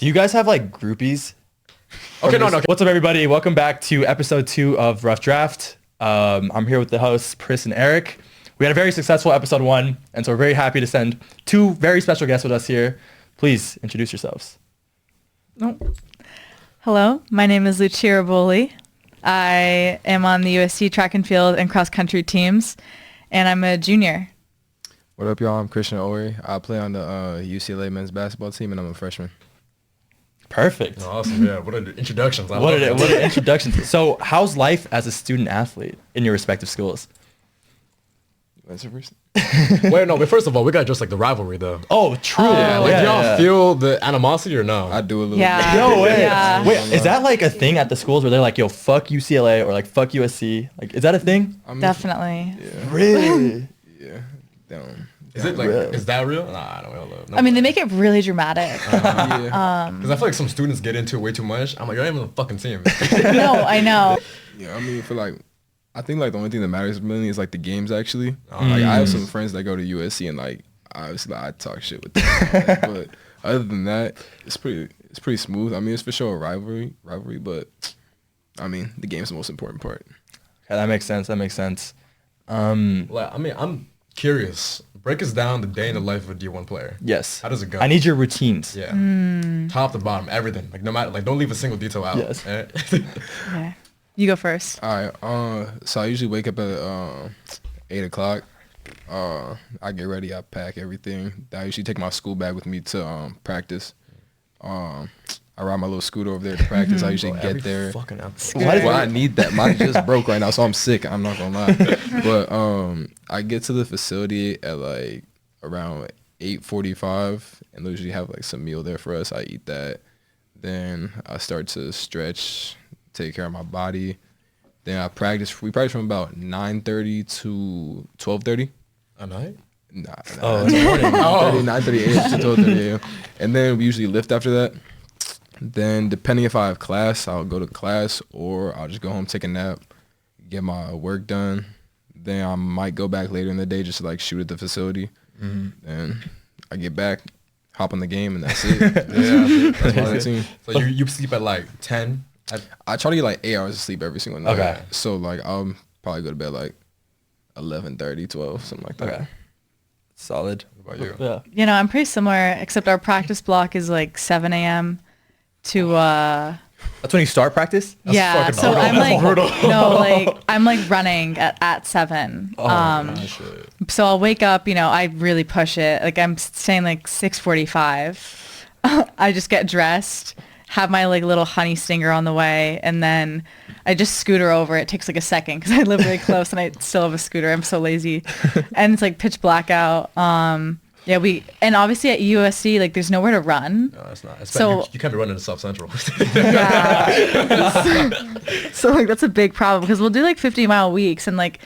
Do you guys have like groupies? Okay, no. What's up, everybody? Welcome back to episode 2 of Rough Draft. I'm here with the hosts, Chris and Eric. We had a very successful episode 1, and so we're very happy to send 2 very special guests with us here. Please introduce yourselves. Hello, my name is Lucia Robolli. I am on the USC track and field and cross country teams, and I'm a junior. What up, y'all? I'm Christian Horry. I play on the UCLA men's basketball team, and I'm a freshman. Perfect. Awesome, yeah. What an introduction. What an introduction. So how's life as a student athlete in your respective schools? Answer first? Wait, no, but first of all, we got just like the rivalry though. Oh, true. Do y'all feel the animosity or no? I do a little Yeah. bit. No way. Yeah. Wait, is that like a thing at the schools where they're like, yo, fuck UCLA or like fuck USC? Like, is that a thing? I mean, Definitely. Yeah. Really? Yeah. Down. Is it like, Really? is that real? Nah, I don't know. No. I mean, they make it really dramatic. Yeah. Because I feel like some students get into it way too much. I'm like, you're not even on the fucking team. No, I know. Yeah, I mean, I think like the only thing that matters mainly is like the games actually. Like I have some friends that go to USC and like obviously I talk shit with them. But other than that, it's pretty smooth. I mean, it's for sure a rivalry, but I mean, the game's the most important part. Okay, that makes sense. Like, I mean, I'm curious. Break us down the day in the life of a D1 player. Yes. How does it go? I need your routines. Yeah. Top to bottom, everything. Like no matter, like don't leave a single detail out. Yes. Okay. You go first. All right. So I usually wake up at 8 o'clock. I get ready. I pack everything. I usually take my school bag with me to practice. I ride my little scooter over there to practice. I usually get there. Fucking episode. Why Well, I need that. Mine just broke right now, so I'm sick. I'm not gonna lie. But I get to the facility at like around 8:45, and they usually have like some meal there for us. I eat that. Then I start to stretch, take care of my body. Then I practice. We practice from about 9:30 to 12:30. A night? Nah. Oh, in the morning. 9:30 a.m. to 12:30 a.m. And then we usually lift after that. Then depending if I have class, I'll go to class or I'll just go home, take a nap, get my work done. Then I might go back later in the day just to like shoot at the facility. And I get back, hop on the game, and that's it. That's my routine. So you sleep at like 10? I try to get like 8 hours of sleep every single night. Okay. So like I'll probably go to bed like 11:30, 12, something like that. Okay. Solid. What about you? Yeah. You know, I'm pretty similar, except our practice block is like 7 a.m. to That's when you start practice? yeah. fucking So brutal. I'm That's like brutal. no, like I'm like running at 7. Shit. So I'll wake up, you know, I really push it. Like I'm saying like 6:45. I just get dressed, have my like little honey stinger on the way, and then I just scooter over. It takes like a second because I live very close and I still have a scooter. I'm so lazy. And it's like pitch black out. Yeah, and obviously at USC, like there's nowhere to run. No, that's not. So- You can't be running to South Central. Yeah. So like that's a big problem because we'll do like 50-mile weeks and like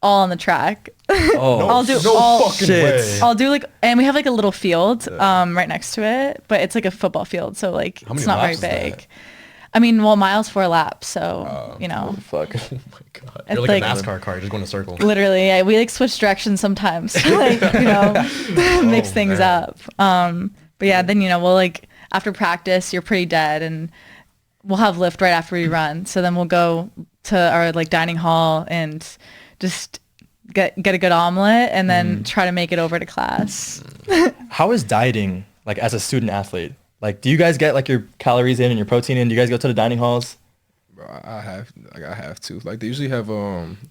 all on the track. Oh, I'll do no all fucking shit. way. I'll do like, and we have like a little field right next to it, but it's like a football field, so like How it's many not very laps is that? big. I mean, well, miles for a lap, so you know, fuck. Oh my god. It's You're like a like- NASCAR car. You're just going in a circle. literally, we like switch directions sometimes, to, like you know, mix things man. up. But yeah, then you know, we'll like after practice, you're pretty dead, and we'll have lift right after we run. So then we'll go to our like dining hall and just get a good omelet, and then try to make it over to class. How is dieting like as a student athlete? Like, do you guys get like your calories in and your protein in? Do you guys go to the dining halls? Bro, I have to. Like they usually have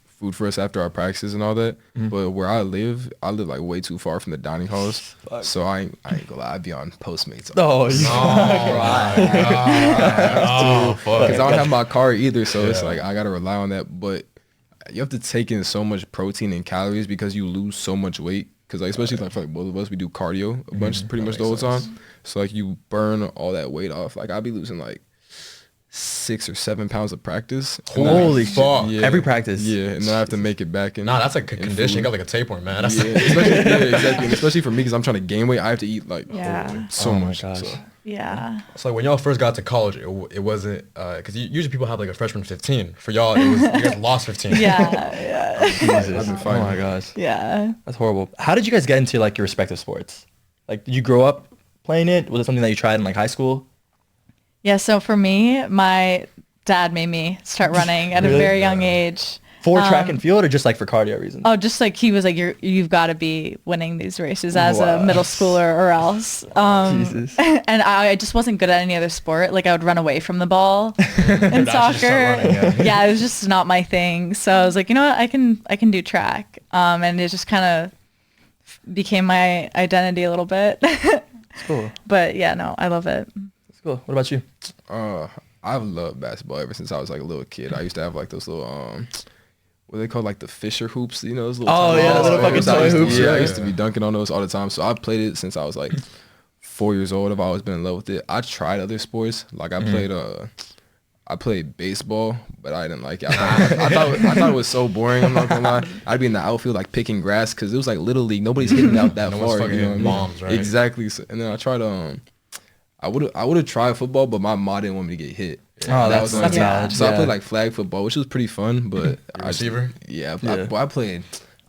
food for us after our practices and all that. But where I live like way too far from the dining halls. Fuck. So I ain't gonna lie, I'd be on Postmates. Oh, Oh, fuck. Because I don't have my car either, so it's like I gotta rely on that. But you have to take in so much protein and calories because you lose so much weight. Because like especially like for like both of us, we do cardio a bunch, pretty much the whole time. So like you burn all that weight off. Like I'll be losing like 6 or 7 pounds of practice. Holy fuck. Yeah. Every practice. Yeah, and then I have to make it back in. Nah, that's like a in condition. You food. got like a tapeworm, man. That's Yeah, exactly. And especially for me, because I'm trying to gain weight, I have to eat like Yeah. so Oh my much. gosh. So. Yeah. So like when y'all first got to college, it wasn't because usually people have like a freshman 15. For y'all, it was you guys lost 15. Yeah. Jesus. I've been Oh fighting. my gosh. Yeah. That's horrible. How did you guys get into like your respective sports? Like, did you grow up playing it? Was it something that you tried in like high school? Yeah, so for me, my dad made me start running at a Really? very young age. For track and field or just like for cardio reasons? Oh, just like he was like, you've got to be winning these races as Wow. a middle schooler or else. Jesus. And I just wasn't good at any other sport. Like I would run away from the ball in That's just soccer. not running, Yeah, it was just not my thing. So I was like, you know what, I can do track. And it just kind of became my identity a little bit. That's cool. But yeah, no, I love it. That's cool. What about you? I've loved basketball ever since I was like a little kid. I used to have like those little what are they called, like the Fisher hoops, you know, those little Oh, tiny yeah, balls. little fucking I toy used to- hoops, Yeah, I yeah. used to be dunking on those all the time. So I played it since I was like 4 years old. I've always been in love with it. I tried other sports. Like I played baseball, but I didn't like it. I thought it was so boring. I'm not gonna lie. I'd be in the outfield like picking grass because it was like little league. Nobody's hitting out that No one's far. fucking You know what I hitting mean? bombs, right? Exactly. So, and then I tried I would have tried football, but my mom didn't want me to get hit. Oh, That was that's the only knowledge. thing. So I Yeah. played like flag football, which was pretty fun. But receiver? Yeah, Yeah.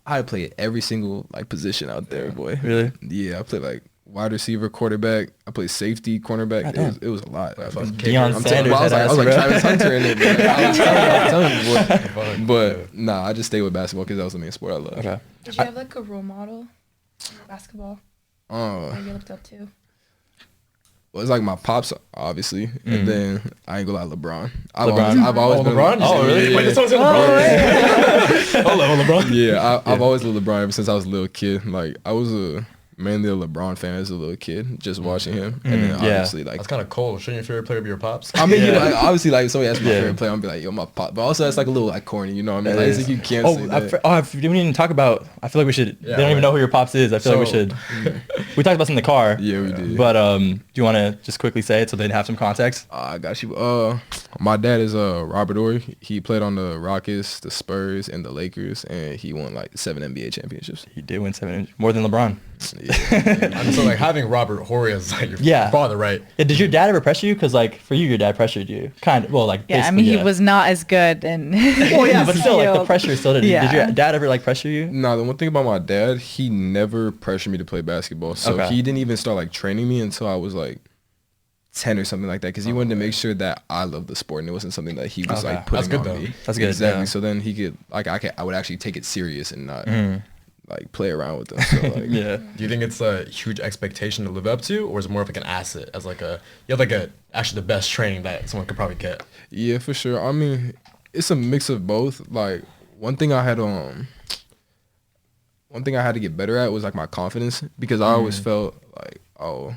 I played every single like position out there, boy. Really? Yeah, I played like wide receiver, quarterback. I played safety, cornerback. It was a lot. Deion I'm Sanders. I was head ass, like bro. Travis Hunter in it. Man. I was telling you, boy. Fuck. But nah, I just stayed with basketball because that was the main sport I love. Okay. Did you have like a role model in basketball that you looked up to? Well, it's like my pops, obviously, and then I ain't gonna lie, LeBron. LeBron? I've always been LeBron? Oh, really? Wait, someone said LeBron? Hello, LeBron. Yeah, I've always loved LeBron ever since I was a little kid. Like I was mainly a LeBron fan as a little kid, just watching him, and then yeah. obviously like That's kind of cold. Shouldn't your favorite player be your pops? I mean, Yeah. you know, like, obviously, like if somebody asks me my Yeah. favorite player, I'm gonna be like, yo, my pop. But also, it's like a little like corny, you know what I mean? It Like, is. it's like you can't say that. We didn't even talk about. I feel like we should. Yeah, they don't even right. know who your pops is. I feel like we So- should. We talked about this in the car. Yeah, we did. But do you want to just quickly say it so they have some context? I got you. My dad is Robert Horry. He played on the Rockets, the Spurs, and the Lakers, and he won like 7 NBA championships. He did win 7 more than LeBron. And so like having Robert Horry as like your Yeah. father, right? Yeah, did your dad ever pressure you? Because like for you, your dad pressured you. Kind of. Well, like Yeah, I basically, mean, he yeah. was not as good. And Well, yeah, but still, like the pressure still did. Yeah. Did your dad ever like pressure you? No, the one thing about my dad, he never pressured me to play basketball. So Okay. he didn't even start like training me until I was like 10 or something like that, because he wanted to make sure that I loved the sport and it wasn't something that he was Okay. like putting That's good, on though. me. That's good, Exactly. yeah. So then he could like I would actually take it serious and not like play around with them. So like Yeah. Do you think it's a huge expectation to live up to, or is it more of like an asset as like you have like actually the best training that someone could probably get? Yeah, for sure. I mean, it's a mix of both. Like one thing I had to get better at was like my confidence, because I always felt like, oh,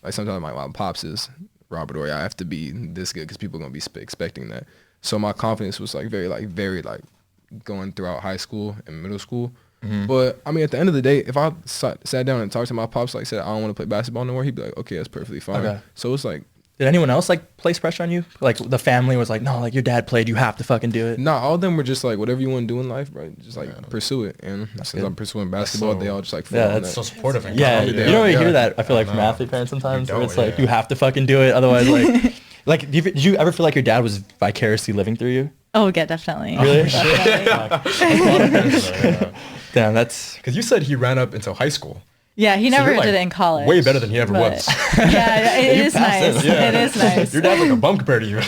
like sometimes my pops is Robert Horry. I have to be this good because people are gonna be expecting that. So my confidence was like very going throughout high school and middle school. But I mean, at the end of the day, if I sat down and talked to my pops, like said I don't want to play basketball anymore, he'd be like, okay, that's perfectly fine. Okay. So it's like, Did anyone else like place pressure on you? Like the family was like, no, like your dad played, you have to fucking do it. nah, all of them were just like, whatever you want to do in life, bro, just like pursue it. And since good. I'm pursuing basketball, so- they all just like Yeah, follow that's So supportive. And Yeah, kind. you don't really yeah. hear that. I feel like from No. athlete parents sometimes, You where it's don't, like yeah. you have to fucking do it, otherwise like, like did you ever feel like your dad was vicariously living through you? Oh, yeah, definitely. Really? Definitely. Damn, that's Because you said he ran up until high school. Yeah, he So never you're, like, did it in college. way better than he ever but- was. Yeah, it You is passed nice. him. Yeah. It is nice. Your dad's like a bum compared to you.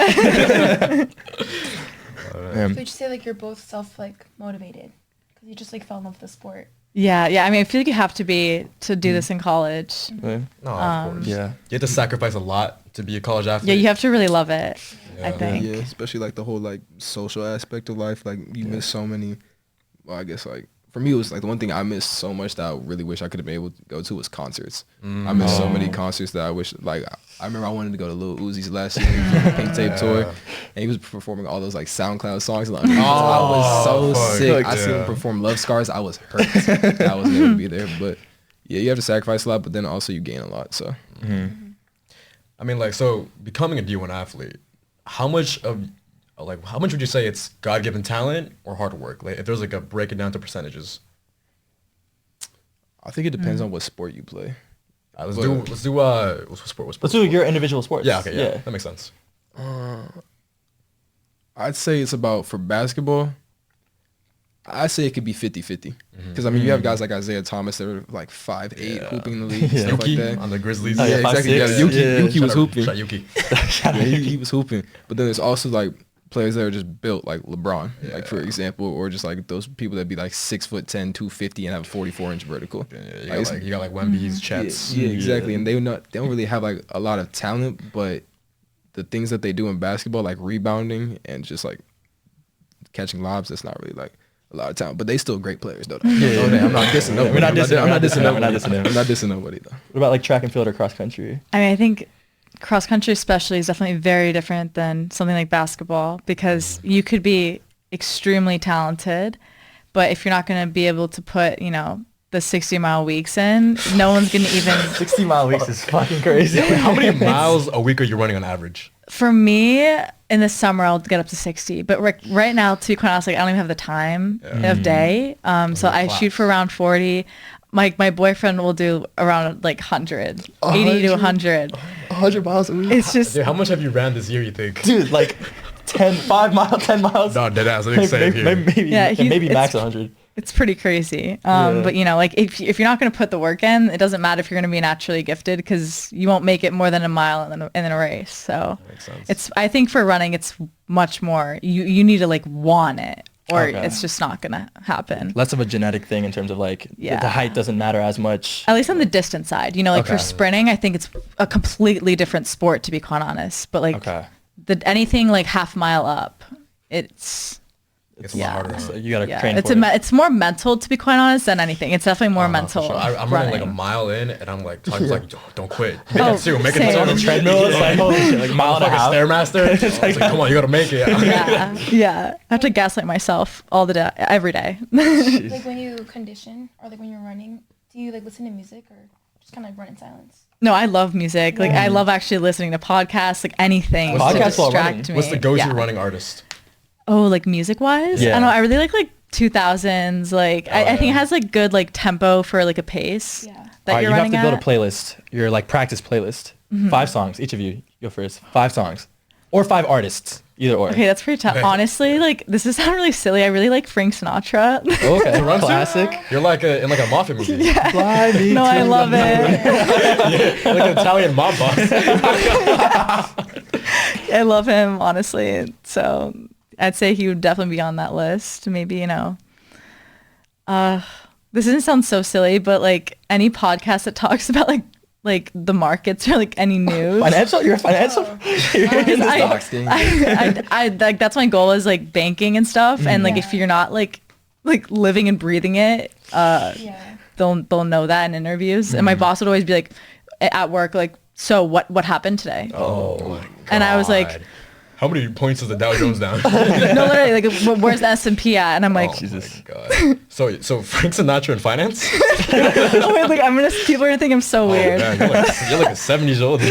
So would you say like you're both self like motivated because you just like fell in love with the sport? Yeah. I mean, I feel like you have to be to do this in college. really, No, of course. yeah. You have to sacrifice a lot to be a college athlete. Yeah, you have to really love it. I Yeah. think. Yeah, especially like the whole like social aspect of life. Like you miss so many. Well, I guess like for me, it was like the one thing I missed so much that I really wish I could have been able to go to was concerts. I missed so many concerts that I wish like I remember I wanted to go to Lil Uzi's last year, the Pink Tape tour, and he was performing all those like SoundCloud songs. Like, I was so fuck, sick. I yeah. seen him perform Love Scars. I was hurt that I wasn't able to be there. But yeah, you have to sacrifice a lot, but then also you gain a lot. So I mean, like, so becoming a D1 athlete, how much would you say it's God-given talent or hard work? Like, if there's like a break it down to percentages. I think it depends on what sport you play. Let's do what's sport? Let's do your individual sports. Yeah, okay, yeah, that makes sense. I'd say it's about, for basketball, I say it could be 50-50. Because, I mean, you have guys like Isaiah Thomas that are like 5'8", hooping in the league, stuff Yuki like that. on the Grizzlies. Yeah, yeah, exactly. 5'6". Yuki was Shout out- hooping. shout out Yuki. Yeah, he was hooping. But then there's also like players that are just built like LeBron, like for example, or just like those people that be like 6'10", 250, and have a 44-inch vertical. Yeah, you got like Wemby's, Chet's. Yeah, exactly. And they don't really have like a lot of talent, but the things that they do in basketball, like rebounding and just like catching lobs, that's not really like a lot of talent. But they still great players though. I'm not dissing nobody. We're not dissing- I'm not dissing we're not nobody. dissing them. I'm not dissing nobody though. What about like track and field or cross country? I mean, I think cross country especially is definitely very different than something like basketball because you could be extremely talented, but if you're not going to be able to put, you know, the 60-mile weeks in, no one's going to even... 60-mile weeks is fucking crazy. How many miles a week are you running on average? For me, in the summer, I'll get up to 60. But right now, to be quite honest, like, I don't even have the time of day. So I shoot for around 40. My boyfriend will do around like 100, 80 to 100. 100 miles a week. It's just... Dude, how much have you ran this year, you think? Dude, like 5 miles, 10 miles. No, dead ass. I think same here. Maybe max 100. It's pretty crazy. But, you know, like if you're not going to put the work in, it doesn't matter if you're going to be naturally gifted because you won't make it more than a mile in a race. So Makes sense. it's, I think for running, it's much more. You need to like want it or Okay. it's just not going to happen. Less of a genetic thing in terms of like Yeah. the height doesn't matter as much. At least on the distance side, you know, like for Okay. sprinting, I think it's a completely different sport to be quite honest. But like Okay. anything like half mile up, it's It's a lot harder. So you gotta yeah, train it's for it. it's more mental to be quite honest than anything. It's definitely more mental. So I'm running like a mile in, and I'm like, Todd's like, don't quit. Make Oh, it two. Make it same. two. On the treadmill, it's like, holy shit, like mile and a half. Stairmaster. It's like, come on, you gotta make it. Yeah. I have to gaslight myself all the day, every day. Like when you condition or like when you're running, do you like listen to music or just kind of like run in silence? No, I love music. Like I love actually listening to podcasts, like anything to Podcasts while running? distract me. What's the go-to Yeah. running artist? Oh, like music wise? Yeah. I know I really like 2000s. Like I think it has like good like tempo for like a pace Yeah. that Alright, you're you have running to build a at. playlist. Your like practice playlist. 5 songs. Each of you go first. 5 songs. Or 5 artists. Either or. Okay, that's pretty tough. Honestly, like this is not really silly. I really like Frank Sinatra. Okay. Run to? Classic. You're like in like a mafia movie. Fly me No, I to love the it. You're like an Italian mob boss. I love him, honestly. So I'd say he would definitely be on that list. Maybe, you know, this doesn't sound so silly, but like any podcast that talks about like the markets or like any news. Financial? You're a financial? You're in the stocks. thing. I like that's my goal is like banking and stuff. And like if Yeah. you're not like living and breathing it, Yeah. they'll know that in interviews. And my boss would always be like at work, like, so what happened today? Oh my god. And I was like, how many points is the Dow Jones down? no, literally, like, where's the S&P at? And I'm like, Jesus. God. So Frank Sinatra in finance? oh, wait, like people are gonna think I'm so weird. Man, you're like a 70s-old.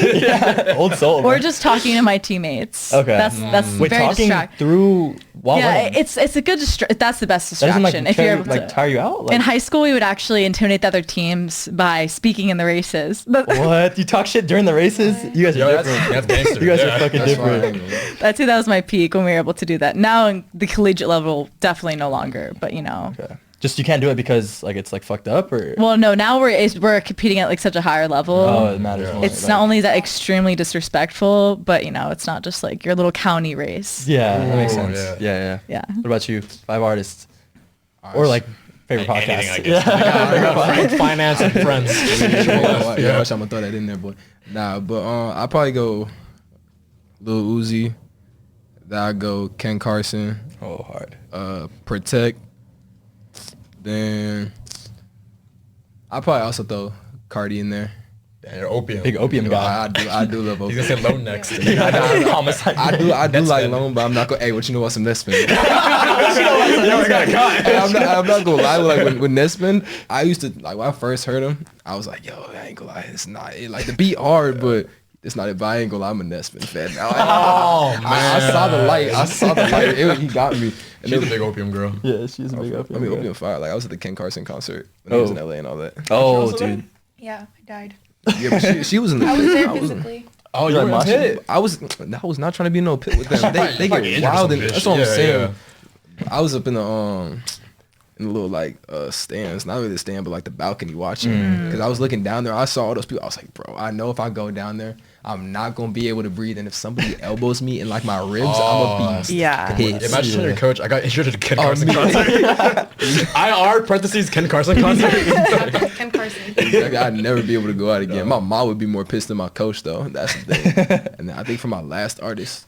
Old soul. Or man. just talking to my teammates. Okay. That's Wait, very talking distracting. through while Yeah, running? it's a good that's the best That doesn't distraction. like, if you're tire, able like to. tire you out? Like, In high school, we would actually intimidate the other teams by speaking in the races. what? You talk shit during the races? You guys are Yo, different. that's gangster. You guys Yeah. are fucking That's different. fine. I'd say that was my peak when we were able to do that. Now, in the collegiate level, definitely no longer. But you know, Okay. Just you can't do it because like it's like fucked up or? well, no. Now we're competing at like such a higher level. Oh, it matters more. It's like- not only is that extremely disrespectful, but you know, it's not just like your little county race. Yeah, that makes Ooh, sense. yeah. Yeah. Yeah. What about you? 5 artists. Or like favorite podcast. Anything, I guess. I got Frank, finance, and friends. Yeah, I'm gonna throw that in there, boy. Nah, but I'll probably go Lil Uzi. Then I go Ken Carson. Oh, hard. Protect. Then I'll probably also throw Cardi in there. Damn, you're opium. Big opium guy. I do love He's opium. gonna say loan next. Homicide. I do That's like bad. loan, but I'm not gonna. Hey, what you know about some Nespin? You already got a cut. Hey, I'm not gonna lie. Like with Nespin, I used to like when I first heard him, I was like, yo, I ain't gonna lie, it's not it. Like the beat hard, but it's not it. But I ain't gonna lie, I'm a Nespin fan now. Oh, I saw the light. He got me. And She's a then, big opium girl. Yeah, she's a big opium. I mean, girl. Opium Fire. Like I was at the Ken Carson concert when he was in LA and all that. Oh, dude. Yeah, I died. Yeah, but she was in the I was pit. there I was- physically. Oh, You're you're like in moshing? pit. I was not trying to be in no pit with them. They Fucking get injured wild some and bitch. that's what I'm Yeah, saying. I was up in the in the little like stands, not really the stand, but like the balcony watching. Because I was looking down there, I saw all those people. I was like, bro, I know if I go down there, I'm not gonna be able to breathe. And if somebody elbows me in like my ribs, I'm gonna be pissed. Imagine telling your coach, I got injured at a Ken Carson concert. IR parentheses Ken Carson concert. Ken Carson. Exactly. I'd never be able to go out again. My mom would be more pissed than my coach though. That's the thing. And I think for my last artist,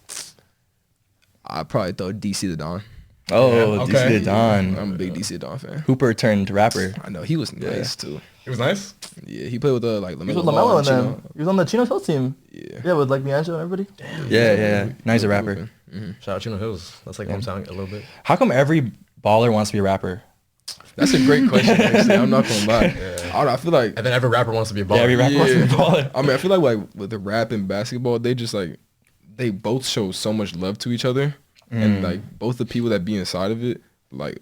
I'd probably throw DC the Don. Oh, okay. DC the Don. I'm a big DC the Don fan. Hooper turned rapper. I know he was nice too. It was nice. Yeah, he played with like He was LaMelo with Ball LaMelo and and Chino. them. He was on the Chino Hills team. Yeah. With like D'Angelo and everybody. Yeah. Now he's a rapper. Shout out Chino Hills. That's like hometown a little bit. How come every baller wants to be a rapper? That's a great question. Actually, I'm not gonna lie. I don't know, I feel like And then every rapper wants to be a baller. Yeah, every rapper wants to be a baller. I mean, I feel like with the rap and basketball, they just like they both show so much love to each other, and like both the people that be inside of it, like.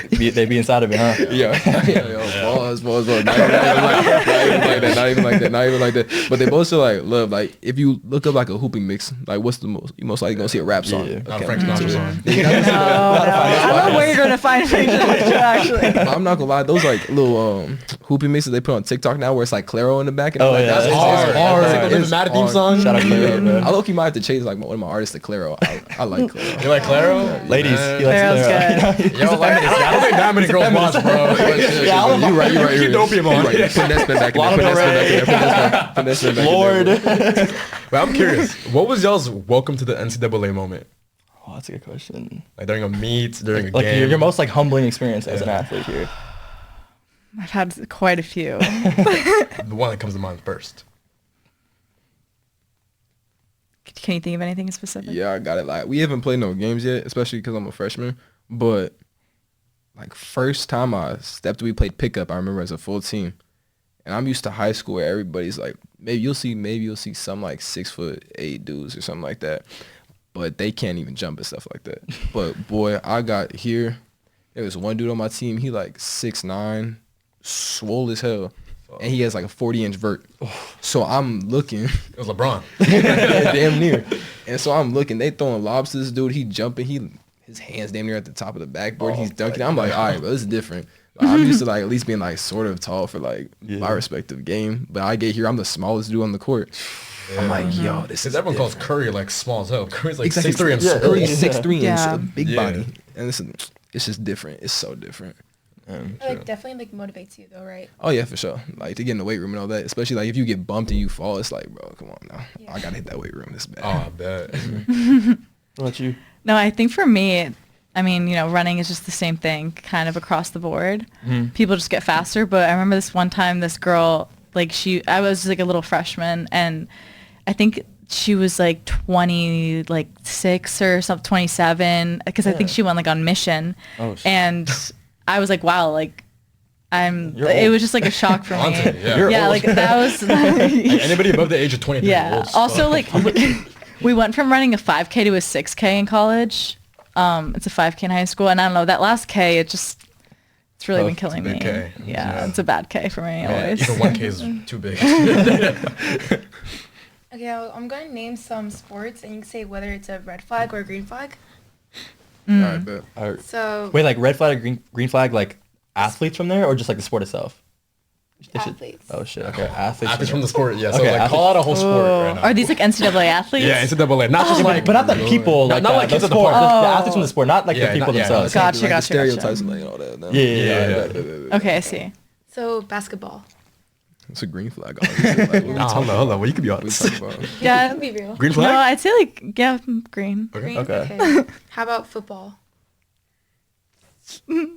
They be inside of it, huh? Yeah, balls. Not even like that. But they both show like love. Like if you look up like a hooping mix, like what's the most you most likely gonna see a rap song. Yeah. Not a Frank Sinatra song. I don't know where you're gonna find pictures of it, actually. I'm not gonna lie, those like little hooping mixes they put on TikTok now, where it's like Claro in the back. And Oh, like, yeah, that's it's hard. hard. It's like the It's Madden theme hard. song. Shout out Claro, Yeah, bro. I low-key might have to change like one of my artists to Claro. I like Claro. You like Claro? Ladies, he likes Claro's Claro. good. Yo, like, I don't think that many girls watch, bro. You're right. Keep dopium on. Put that spin back in Lana there. Put Del that spin back in there. Lord. But I'm curious, what was y'all's welcome to the NCAA moment? Oh, that's a good question. Like during a meet, during a Like game? your most like humbling experience as an athlete here. I've had quite a few. The one that comes to mind first. Can you think of anything specific? Yeah, I got it. Like we haven't played no games yet, especially because I'm a freshman. But like first time I stepped, we played pickup. I remember as a full team, and I'm used to high school where everybody's like, maybe you'll see some like 6'8" dudes or something like that, but they can't even jump and stuff like that. But boy, I got here. There was one dude on my team. He like 6'9", swole as hell. And he has like a 40-inch vert. So I'm looking. It was LeBron. Damn near. And so I'm looking. They throwing lobs to this dude. He jumping. His hands damn near at the top of the backboard. He's dunking. I'm like, all right, bro, this is different. I'm used to like at least being like sort of tall for like my respective game. But I get here, I'm the smallest dude on the court. I'm like, yo, this is Because everyone calls different. Curry like small as hell. Curry's like Exactly. 6'3" and Curry's small. 6'3" and Yeah. so big Yeah. body. And it's just different. It's so different. Like definitely like motivates you though, right? Oh yeah, for sure. Like to get in the weight room and all that, especially like if you get bumped and you fall, it's like, bro, come on now. Yeah. I gotta hit that weight room. This bad. Oh, I bet. What about you? No, I think for me, I mean, running is just the same thing kind of across the board. People just get faster. But I remember this one time, this girl, like I was like a little freshman, and I think she was like 26 or something, 27, because I think she went like on mission. Oh, shit. And I was like, wow, like You're it old. was just like a shock for me. Auntie, yeah. You're Yeah, old. like that was. Like, anybody above the age of 23 Yeah. old as Also, fuck. like we went from running a 5K to a 6K in college. It's a 5K in high school, and I don't know, that last K, it's really been killing big me. K. Yeah, Yeah. it's a bad K for me Yeah, always. even 1K is too big. Okay, I'm gonna name some sports, and you can say whether it's a red flag or a green flag. All right, bet. So Wait, like red flag or green flag, like athletes from there, or just like the sport itself? They should- athletes. Oh shit. Okay, athletes. Athletes from the sport, yeah. So Okay, like call out a whole sport right now. Are these like NCAA athletes? Yeah, NCAA. Not just like, but not the people, Not- like not like the kids at the sport, park. the athletes from the sport, not like Yeah, the people not- yeah, themselves. Gotcha, Like the gotcha, stereotypes gotcha. and all that. No. Yeah. Okay, I see. So basketball. It's a green flag. Obviously. Like, what we Hold on. Well, you could be talk honest. about? Yeah. Be real. Green No, flag? I'd say like green. Green. Okay. Okay. How about football? A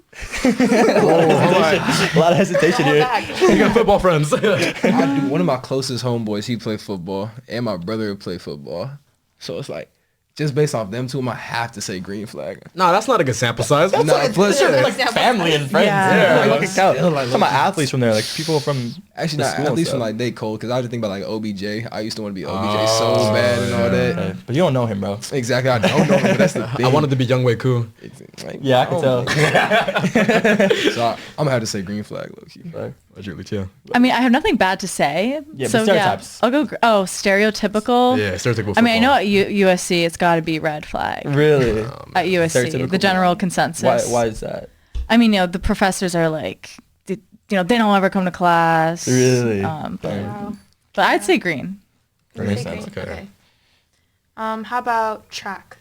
lot of hesitation Hold here. back. You got football friends. I do. One of my closest homeboys, he played football, and my brother played football. So it's like, just based off them two, I have to say green flag. No, that's not a good sample size. No, plus Like family and friends. Yeah. Like, Still, count. like, Some athletes from there, like people from actually the not school and athletes from stuff. like they cold, because I was just thinking about like OBJ. I used to want to be OBJ so bad and all that. Okay, but you don't know him, bro. Exactly, I don't know, but that's the thing. I wanted to be Young Wei Koo. Like, Yeah, I can tell. So I'm gonna have to say green flag, low key. Right. What's your Lucia? I mean, I have nothing bad to say. Yeah, so but stereotypes. I'll go. Stereotypical. Yeah, stereotypical. I mean, I know football. at USC it's got to be red flag. Really? At USC, the Stereotypical. general consensus. Why is that? I mean, the professors are like, they don't ever come to class. Really? Wow. But I'd say green. That makes Green. sense. Okay. How about track?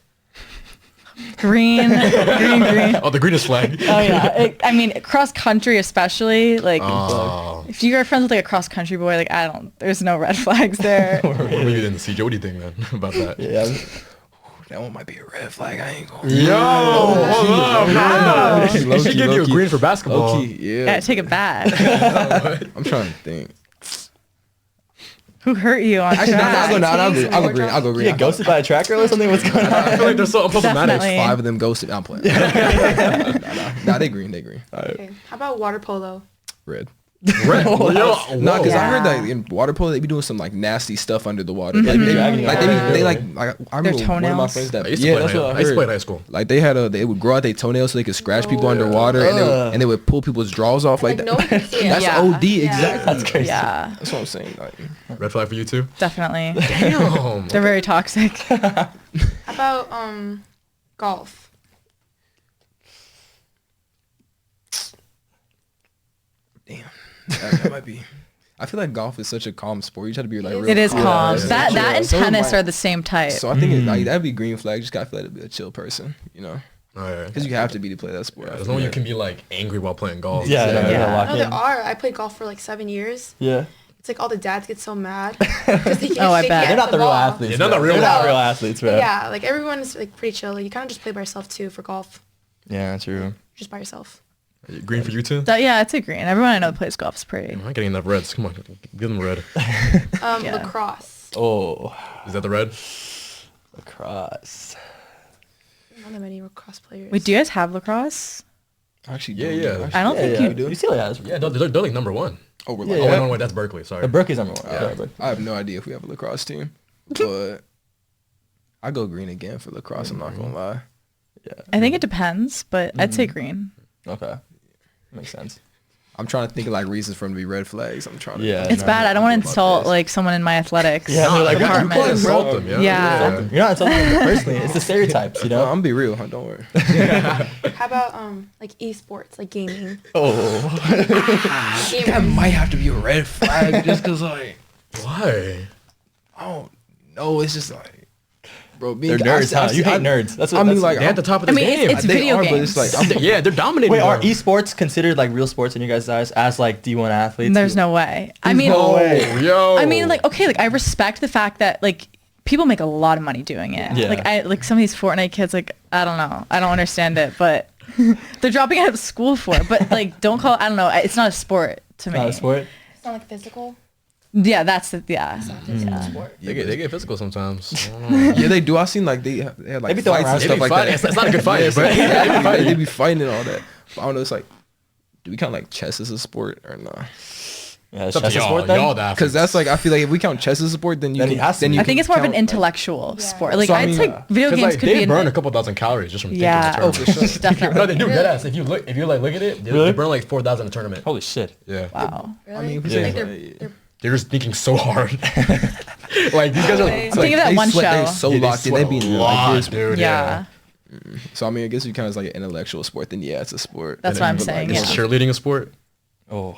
Green. green. Oh, the greenest flag. Oh yeah. I mean, cross country especially. Like, Oh. if you are friends with like a cross country boy, like there's no red flags there. What about you then, CJ? What do you think, man, about that? Yeah. That one might be a red flag. I ain't going. Yo, hold up. Wow. She Low-key, gave you a low-key. green for basketball. Okay, yeah. Yeah, take it back. I'm trying to think. Who hurt you on Actually, track? I'll go green. I'll go You green. get ghosted by a tracker or something? What's going on? I feel like they're so unproblematic. Definitely. 5 of them ghosted. I'm playing. Nah, they green. Okay. How about water polo? Red. Red. Oh, Yo, No, because I heard Yeah. that in water polo they be doing some like nasty stuff under the water. Mhm. Like, Dragging you out. they like I remember one of my toenails. friends that I used to play that's in what high- I used to play in heard. high school. Like they would grow out their toenails so they could scratch people Oh. underwater, and they would pull people's drawers off like Like, that. no one can see it. That's Yeah. OD, Yeah. exactly. That's crazy. Yeah, That's what I'm saying. Like, Red flag for you too? definitely. Damn. They're very toxic. How about golf? damn, that might be. I feel like golf is such a calm sport. You try to be like real It is calm. Yeah. That Yeah. and So tennis my- are the same type. So I think like, that'd be green flag. Just gotta feel like to be a chill person, you know, Oh, yeah. because you have to be to play that sport. As long as you can be like angry while playing golf. Yeah, Yeah. yeah. Lock No, there in. are. I played golf for like 7 years. Yeah. It's like all the dads get so mad. 'Cause they can't Oh, I shake bet. it They're at not the real ball. athletes. Yeah, they're not bro. real They're not athletes. real athletes, But bro. yeah, like everyone's like pretty chill. Like, you kind of just play by yourself too for golf. Yeah, true. Just by yourself. Green for you too? Yeah, it's a green. Everyone I know that plays golf is pretty. I'm not getting enough reds. Come on, give them red. Yeah. Lacrosse. Oh, Is that the red? lacrosse. Not that many lacrosse players. Wait, do you guys have lacrosse? Actually, Yeah, do. yeah. I don't think yeah. you do. UCLA has. Yeah, they're like number one. Oh, we're Yeah, like, Oh, wait, that's Berkeley. Sorry. The Berkeley's number one. Yeah. Yeah, but I have no idea if we have a lacrosse team, but I go green again for lacrosse. I'm not gonna lie. I think it depends, but I'd say green. okay, makes sense. I'm trying to think of like reasons for them to be red flags. I'm trying to. Yeah. It's no, bad. I don't want to about insult this. like someone in my athletics Yeah, they're like, You department. can't insult them, yeah. Yeah. You're not insulting them personally. It's the stereotypes, you No, know. I'm gonna be real. Huh? Don't worry. How about like esports, like gaming? Oh, Gamers. That might have to be a red flag just because like Why? I don't know. It's just like, bro, they're nerds, huh? You hate nerds. That's what I mean, that's- like, They're at the top of the I mean, game. it's they video are, games. but it's like Yeah, they're dominating. Wait, are them. esports considered like real sports in your guys' eyes as like D1 athletes? There's no way. I mean, no way. Oh, yo. I mean, like, okay, like I respect the fact that like people make a lot of money doing it. Yeah. Like some of these Fortnite kids, like I don't know, I don't understand it, but they're dropping out of school for it. But like, don't call. I don't know. It's not a sport to me. Not a sport. It's not like physical. Yeah, that's the yeah. It's not a physical sport. They get physical sometimes. Yeah, they do. I seen like they have They like be throwing fights and around stuff like fighting. that. It's not a good fight, Yeah, but yeah, they be fighting and all that. But I don't know. It's like, do we count like chess as a sport or not? Yeah, It's up to chess a y'all. sport then? Y'all the Because that's like I feel like if we count chess as a sport, then you Then can. it has to Then be. you I think can it's more of an count, like- intellectual Yeah. sport. Like So, I I'd mean, say video Because games like could they be burn an, a couple thousand calories just from yeah, thinking of the tournament. definitely. No, they do dead ass. If you look at it, they Really? burn like 4,000 a tournament. Holy shit. Yeah. Wow. Really? I mean, if we Yeah. say Like they're They're just thinking so hard. Like these guys are Really? like, Think of that they one sweat, show. They're so yeah, they locked in. sweat They be a like lot, this. dude. Yeah, So I mean, I guess we count as like an intellectual sport. Then yeah, it's a sport. That's what I'm saying. Is Yeah. cheerleading a sport? Oh.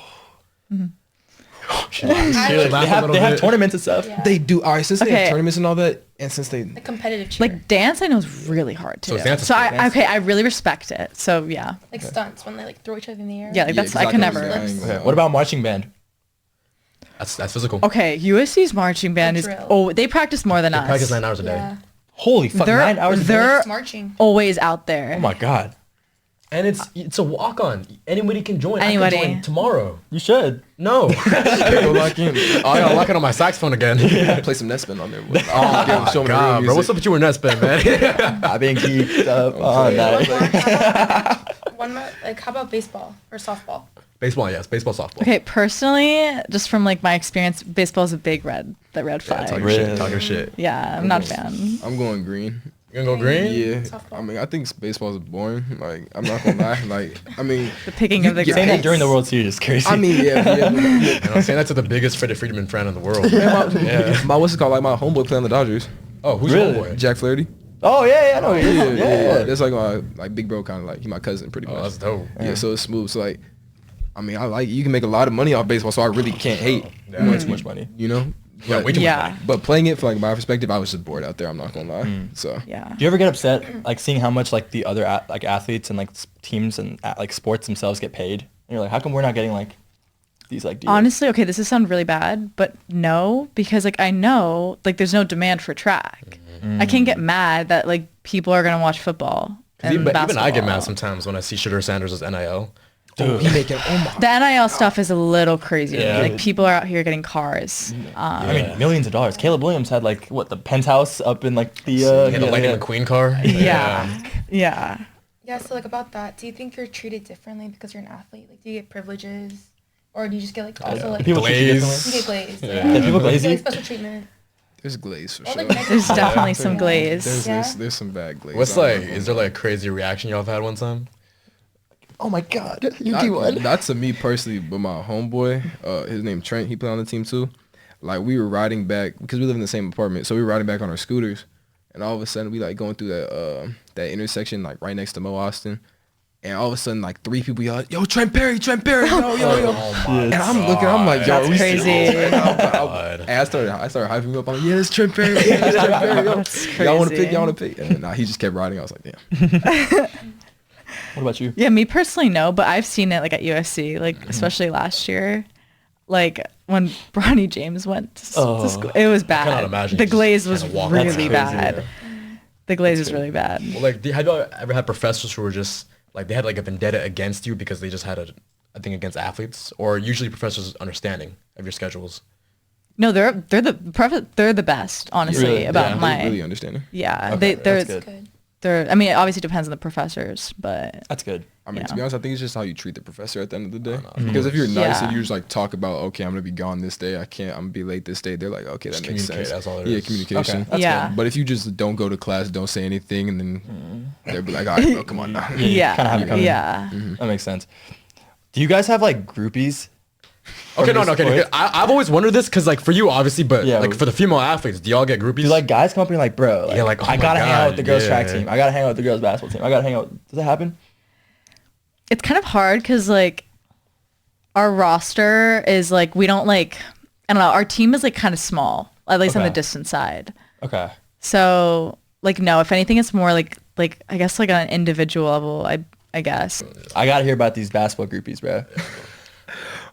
I Laugh a little They have bit. tournaments and stuff. Yeah. They do. All right, since they Okay. have tournaments and all that, and since they like competitive cheer. Like dance, I know is really hard to So do. dance is So good. I really respect it. So yeah, like stunts when they like throw each other in the air. yeah, like Yeah, that's I can exactly. never. I ain't Okay, gonna- what about marching band? That's physical. Okay, USC's marching band Or is drill. they practice more than They us. practice 9 hours a day. Yeah. Holy fuck, They're 9 hours a day? they're It's marching. always out there. Oh my god. And it's a walk on. Anybody can join. Anybody. I can join tomorrow. You should. No. Go lock in. I gotta lock it on my saxophone again. Play some Netspin on there. Oh show my me the real god, bro. music. What's up with you and Netspin, man? I've been geeked up on One that. more. How about, one more. Like, how about baseball or softball? Baseball, yes. Baseball, softball. Okay, personally, just from like my experience, baseball is a big red Yeah, flag. talking Really? shit. Talking shit. Yeah, I'm not a fan. I'm going green. You gonna go green? Yeah, Softball. I mean, I think baseball is boring. Like, I'm not gonna lie. Like, I mean, The picking of the Saying that grapes. during the World Series is crazy. I mean, yeah. But, And I'm saying that to the biggest Freddie Freeman fan in the world. my what's it called? Like my homeboy playing the Dodgers, Oh, who's Really? your boy? Jack Flaherty. oh yeah, I know. Yeah. That's like my big bro, kind of like he my cousin, pretty Oh, much. that's dope. Yeah, so it's smooth. So like, I mean, I like you can make a lot of money off baseball, so I really can't hate. Yeah. Way too much money. You know. Yeah, way too much Yeah. money. But playing it, from like my perspective, I was just bored out there. I'm not gonna lie. So Yeah. Do you ever get upset like seeing how much like the other like athletes and like teams and like sports themselves get paid? And you're like, how come we're not getting like these like deals? Honestly, okay, this is sound really bad, but no, because like I know like there's no demand for track. I can't get mad that like people are gonna watch football and Even basketball. I get mad sometimes when I see Sugar Sanders' NIL. Dude. he making The NIL stuff is a little crazy. Yeah. Like people are out here getting cars. I mean, millions of dollars. Caleb Williams had like what the penthouse up in like the He had a yeah, Lightning yeah. McQueen car. Yeah. Yeah. Yeah, so like about that, do you think you're treated differently because you're an athlete? Like, do you get privileges, or do you just get like also like People treat you Glaze. you differently. get glazed? Yeah. Yeah, people You glaze get, you. like, special treatment. There's glaze for Or, sure. like, negative There's stuff. definitely some glaze. There's some bad glaze. What's I'm like? not gonna Is there lie. like crazy reaction y'all have had one time? Oh my God, you not, do one. not to me personally, but my homeboy, his name Trent, he played on the team too. Like we were riding back because we live in the same apartment, so we were riding back on our scooters, and all of a sudden we like going through that intersection like right next to Mo Austin, and all of a sudden like 3 people yell, "Yo, Trent Perry, yo, yo, yo!" And I'm looking, I'm like, "Yo, That's we crazy. And I started hyping him up. I'm like, "Yeah, it's Trent Perry. Yeah, it's Trent Perry. Yo. That's Y'all want to crazy. pick? Y'all want to pick?" And nah, he just kept riding. I was like, "Damn." What about you? Yeah, me personally, no, but I've seen it like at USC, like especially last year, like when Bronny James went to school. It was bad. cannot imagine The just glaze was kinda walking. That's really crazy, bad. yeah. The glaze was really bad. Well, like, have you ever had professors who were just like they had like a vendetta against you because they just had a thing against athletes, or usually professors understanding of your schedules? No, they're the best, honestly. Really? About Yeah. my Really understanding. yeah, Okay, they're that's good. Good. they're. I mean, it obviously depends on the professors, but That's good. I mean, to Yeah. be honest, I think it's just how you treat the professor at the end of the day. Because if you're nice Yeah. and you just like talk about, okay, I'm gonna be gone this day, I'm gonna be late this day. They're like, okay, that Just makes communicate, sense. that's all it Yeah, is. communication. Okay, that's Yeah. good. But if you just don't go to class, don't say anything, and then they'll be like, all right, bro, come on now. yeah, kinda have it coming. yeah. That makes sense. Do you guys have like groupies? Okay, From no, your okay. sports? I've always wondered this because like for you, obviously, but Yeah, like but- for the female athletes, do y'all get groupies? Do like guys come up and you're like, bro, Yeah, like, oh I my gotta hang out God, with the girls track yeah. team. I gotta hang out with the girls basketball team. I gotta hang out. Does that happen? It's kind of hard because like our roster is like we don't like I don't know, our team is like kind of small, at least on the Okay. distance side. Okay. So like no, if anything, it's more like I guess like on an individual level. I guess. I gotta hear about these basketball groupies, bro.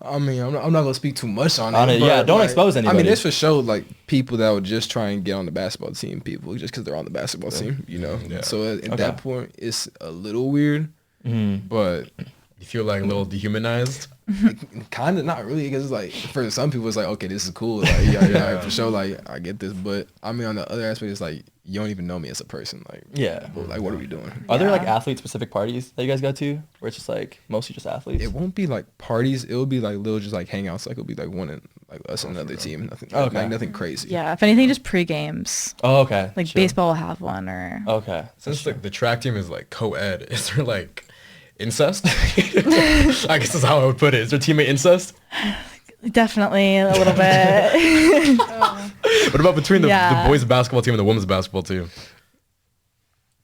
I mean, I'm not gonna speak too much on On it. it, but, yeah, don't like, expose I anybody. mean, there's for sure like people that would just try and get on the basketball team, people just because they're on the basketball team, you know. Yeah. So at Okay. that point, it's a little weird, but you feel like a little dehumanized. kind of not really, because it's like for some people it's like, okay, this is cool, like yeah, for sure, like I get this, but I mean on the other aspect, it's like you don't even know me as a person, like Yeah. like what are we doing? Are there like Yeah. athlete specific parties that you guys go to where it's just like mostly just athletes? It won't be like parties. It'll be like little just like hangouts. Like it'll be like one and like us and another team. Nothing. Okay. Like nothing crazy. Yeah, if anything, just pre-games. Oh, okay. Like Sure. baseball will have one or Okay. Since like the track team is like co-ed, is there like incest? I guess that's how I would put it. Is there teammate incest? definitely a little bit. What about between the Yeah. boys basketball team and the women's basketball team?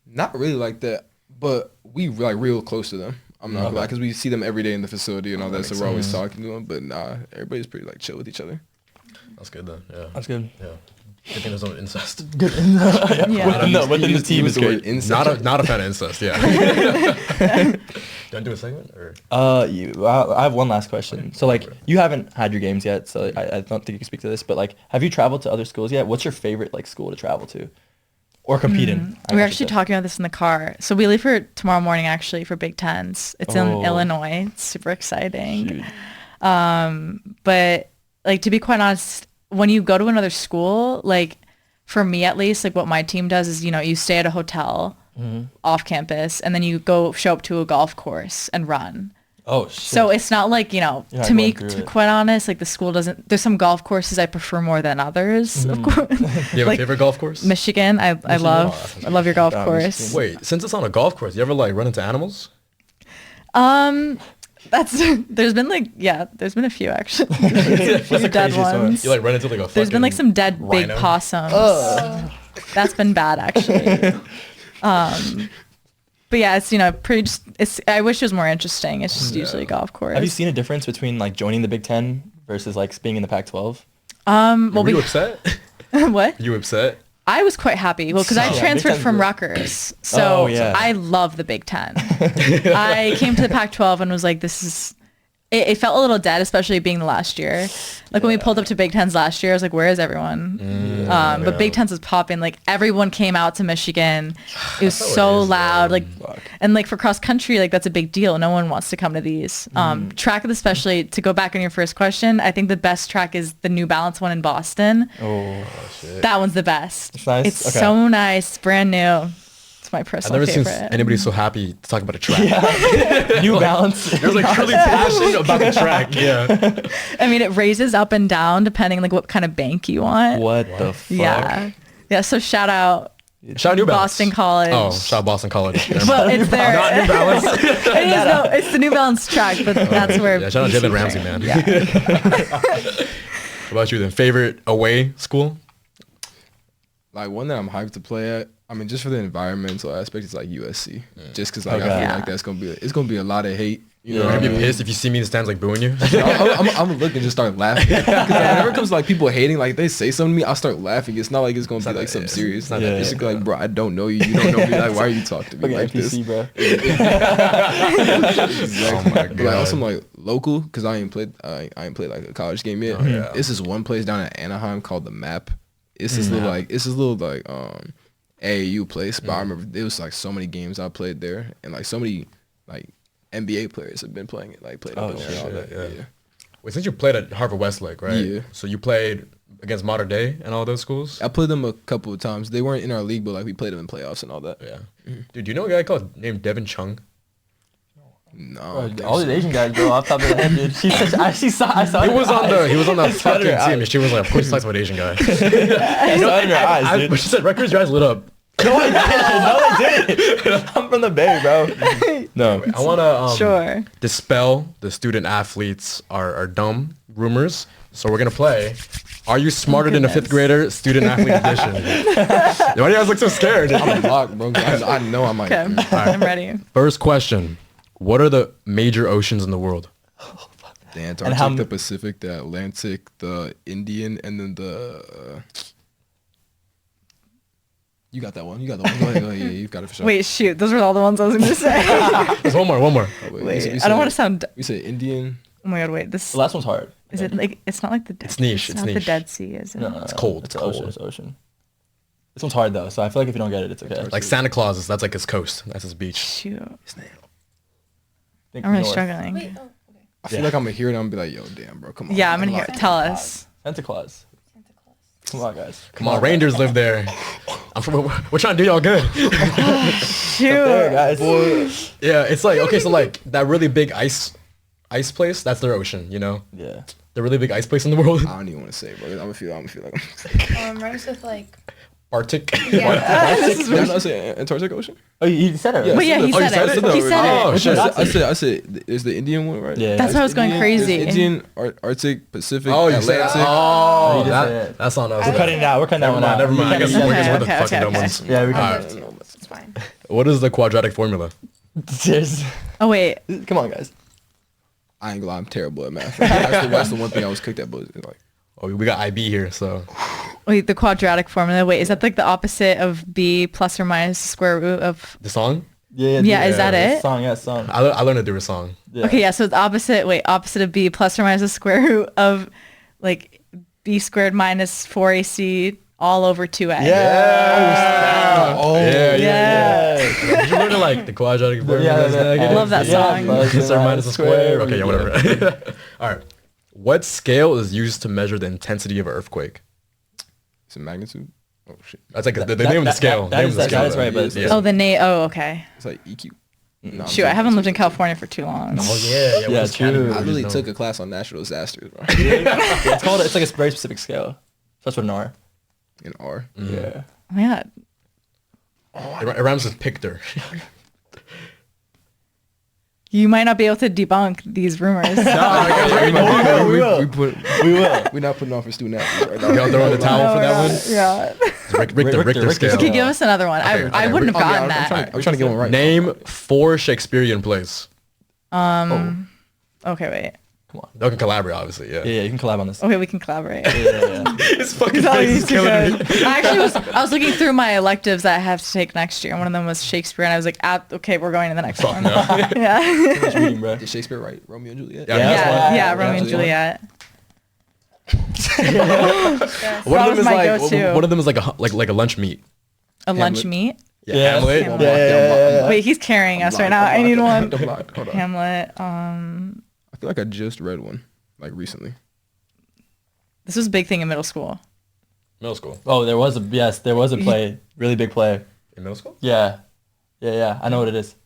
Not really like that, but we like real close to them. I'm not gonna lie, Okay. because we see them every day in the facility and all that, so makes we're always sense. talking to them. But nah, everybody's pretty like chill with each other. That's good then. Yeah. That's good. Yeah. Good thing there's no incest. Good. Yeah. No, within the team Use is the word great. incest. Not a fan of incest. Yeah. You want to do a segment or? I have one last question. So like, you haven't had your games yet, so I don't think you can speak to this. But like, have you traveled to other schools yet? What's your favorite like school to travel to, or compete in? I We were should actually say. talking about this in the car. So we leave for tomorrow morning actually for Big Tens. It's in Oh. Illinois. It's super exciting. Shoot. But like to be quite honest, when you go to another school, like for me at least, like what my team does is, you stay at a hotel off campus and then you go show up to a golf course and run. Oh shit. So it's not like, You're not to me, going through to it. quite honest, like the school doesn't, there's some golf courses I prefer more than others. Of course. Do you have Like a favorite golf course? Michigan, I love your golf course. Michigan. Wait, since it's on a golf course, you ever like run into animals? There's been a few actually. A few the dead craziest one? ones. You like run into like a There's been like some dead rhino? big possums. That's been bad actually. But yeah, it's pretty. I wish it was more interesting. It's just usually a golf course. Have you seen a difference between like joining the Big Ten versus like being in the Pac-12? Well, Were you upset? what? You upset? I was quite happy. Well, because I Yeah, transferred Big Ten's from good. Rutgers, so Oh, yeah. I love the Big Ten. I came to the Pac-12 and was like, this is. It felt a little dead, especially being the last year. Like when we pulled up to Big Tens last year, I was like, where is everyone? But Big Tens was popping. Like everyone came out to Michigan. It was so loud. Like, and like for cross country, like that's a big deal. No one wants to come to these. Track especially, to go back on your first question, I think the best track is the New Balance one in Boston. Oh, That one's the best. It's nice? It's Okay. so nice. Brand new. It's my I've personal never seen favorite. anybody so happy to talk about a track. New Balance. They're like truly passionate about the track. Yeah. I mean, it raises up and down depending like what kind of bank you want. What the fuck? Yeah. Yeah. So shout out Shout out New Balance. Boston College. Oh, shout out Boston College. Never Well, mind. it's there. Not New Balance. It's the New Balance track, but that's where. Yeah, shout out BC Jalen Ramsey, ran. man. Yeah. What about you then? Favorite away school? Like one that I'm hyped to play at. I mean, just for the environmental aspect, it's like USC. Just because like I Okay. feel Yeah. like it's gonna be a lot of hate. You know You're what I gonna be mean? pissed if you see me in the stands like booing you. I'm gonna look and just start laughing. 'Cause whenever it comes to like people hating, like they say something to me, I'll start laughing. It's not like it's gonna be like something serious. It's not that It's big. just like, bro, I don't know you. You don't know me. Like, why are you talking to me Fucking like this? NPC, bro. Oh my But like also god. like local, cause I ain't played like a college game yet. yeah. This is one place down in Anaheim called the Map. It's this little AAU place, but I remember there was like so many games I played there, and like so many like NBA players have been playing it, like played Oh, it and all shit, that. yeah. Wait, since you played at Harvard Westlake, right? Yeah. So you played against Modern Day and all those schools? I played them a couple of times. They weren't in our league, but like we played them in playoffs and all that. Yeah. Dude, do you know a guy named Devin Chung? No, Bro, all these Asian guys, bro, off top of the head, dude. I saw He was on the I saw it fucking in her team, eyes. and she was like, "Of course, he talks about Asian guy." I saw it in your eyes, dude. When she said records, your eyes lit up. No, I didn't. I'm from the Bay, bro. No. I want to Sure. dispel the student athletes are dumb rumors. So we're gonna play. Are you smarter than a fifth grader? Student athlete edition. Why do you guys look so scared? I'm blocked, bro. I know I might. Okay. I'm ready. First question: what are the major oceans in the world? The And Antarctic, how- the Pacific, the Atlantic, the Indian, and then the. You got that one. You got that one. Go ahead. Yeah, you got it for sure. Wait, shoot. Those were all the ones I was going to say. There's one more. Oh, Wait, you I don't want to sound. We said Indian. Oh my god, wait. This The last one's hard. is it like it's not like the Dead. It's niche, It's it's not the niche. Dead Sea, is it? No, no, It's no. cold, It's it's ocean. cold. It's ocean. This one's hard though, so I feel like if you don't get it, it's okay. Like Santa Claus, that's like his coast. That's his beach. Shoot. Think I'm really north. struggling. Wait, oh, okay. I feel like I'm gonna hear it. I'm gonna be like, yo, damn, bro, come on. Yeah, I'm gonna hear. Like, Tell us. Santa Claus. Santa Claus. Come on, guys. Come on, Rangers live there. We're trying to do y'all good. Shoot. There, guys. Yeah, it's like okay, so like that really big ice place. That's their ocean, you know. Yeah. The really big ice place in the world. I don't even want to say, bro. I'm gonna feel like. Rhymes with like. Arctic. Yeah. Did I not say Antarctic Ocean? Oh, you said it. Yeah. But yeah, he Oh, you said said it. it? He said Oh, it. shit. I said, is the Indian one right? Yeah. That's why I was going Indian, crazy. there's Indian, Arctic, Pacific, Oh, you said Atlantic. oh, You just said it. that's on us. We're cutting it out. We're cutting that one out. Never mind. I guess we're Okay, the okay, fucking okay, dumb okay. ones. Yeah, we Alright. can. It's fine. What is the quadratic formula? Cheers. Oh wait. Come on, guys. I ain't gonna lie, I'm terrible at math. That's the one thing I was cooked at, but like, Oh, we got IB here, so Wait, the quadratic formula. Wait, is that like the opposite of b plus or minus the square root of? the song. Yeah, is that it? Song, yeah, song. I learned it through a song. Yeah. Okay, yeah. So it's opposite. Wait, opposite of b plus or minus the square root of like b squared minus 4ac all over 2a. Yeah. oh, Yeah. Did you learn it like the quadratic formula? Yeah, I love that song. Plus or minus a square. Okay, yeah, whatever. All right. What scale is used to measure the intensity of an earthquake? it's a magnitude. Oh shit, That's like the name of the scale. That name is of the scale. right, but it's Yeah. Oh, the name. Oh, okay. it's like EQ. No, I'm Shoot, I joking, haven't I'm lived in joking. California for too long. Oh yeah, Yeah, what's true. Canada? I really No. took a class on natural disasters, bro. It's like a very specific scale. Starts with an R. In R. Yeah. Oh my god. It rhymes with Pictor. You might not be able to debunk these rumors. We will. We will. We're not putting on for student athletes right now. Y'all throwing the towel for that one? Yeah. Richter Richter scale. You could give us another one. Okay, I okay, wouldn't have Okay, gotten I'm that. trying to get one right. Name 4 Shakespearean plays. Okay, wait. Come on. Y'all can collaborate, obviously. Yeah. Yeah, you can collab on this. Okay, we can collaborate. Yeah. His fucking Oh, face you're is too killing me. good. I was looking through my electives that I have to take next year, and one of them was Shakespeare, and I was like, okay, we're going to the next one. no. Yeah. Too much reading, bro. Did Shakespeare write Romeo and Juliet? Yeah. Yeah, Romeo and Juliet. One That of them was is my like go-to. one of them is like a lunch meat. A lunch meat. Yeah. Hamlet. Hamlet. Yeah. Wait, he's carrying us right now. I need one. Hold on. Hamlet. I feel like I just read one, like recently. This was a big thing in middle school. Middle school. Oh, there was a play, really big play. In middle school? Yeah. I know what it is.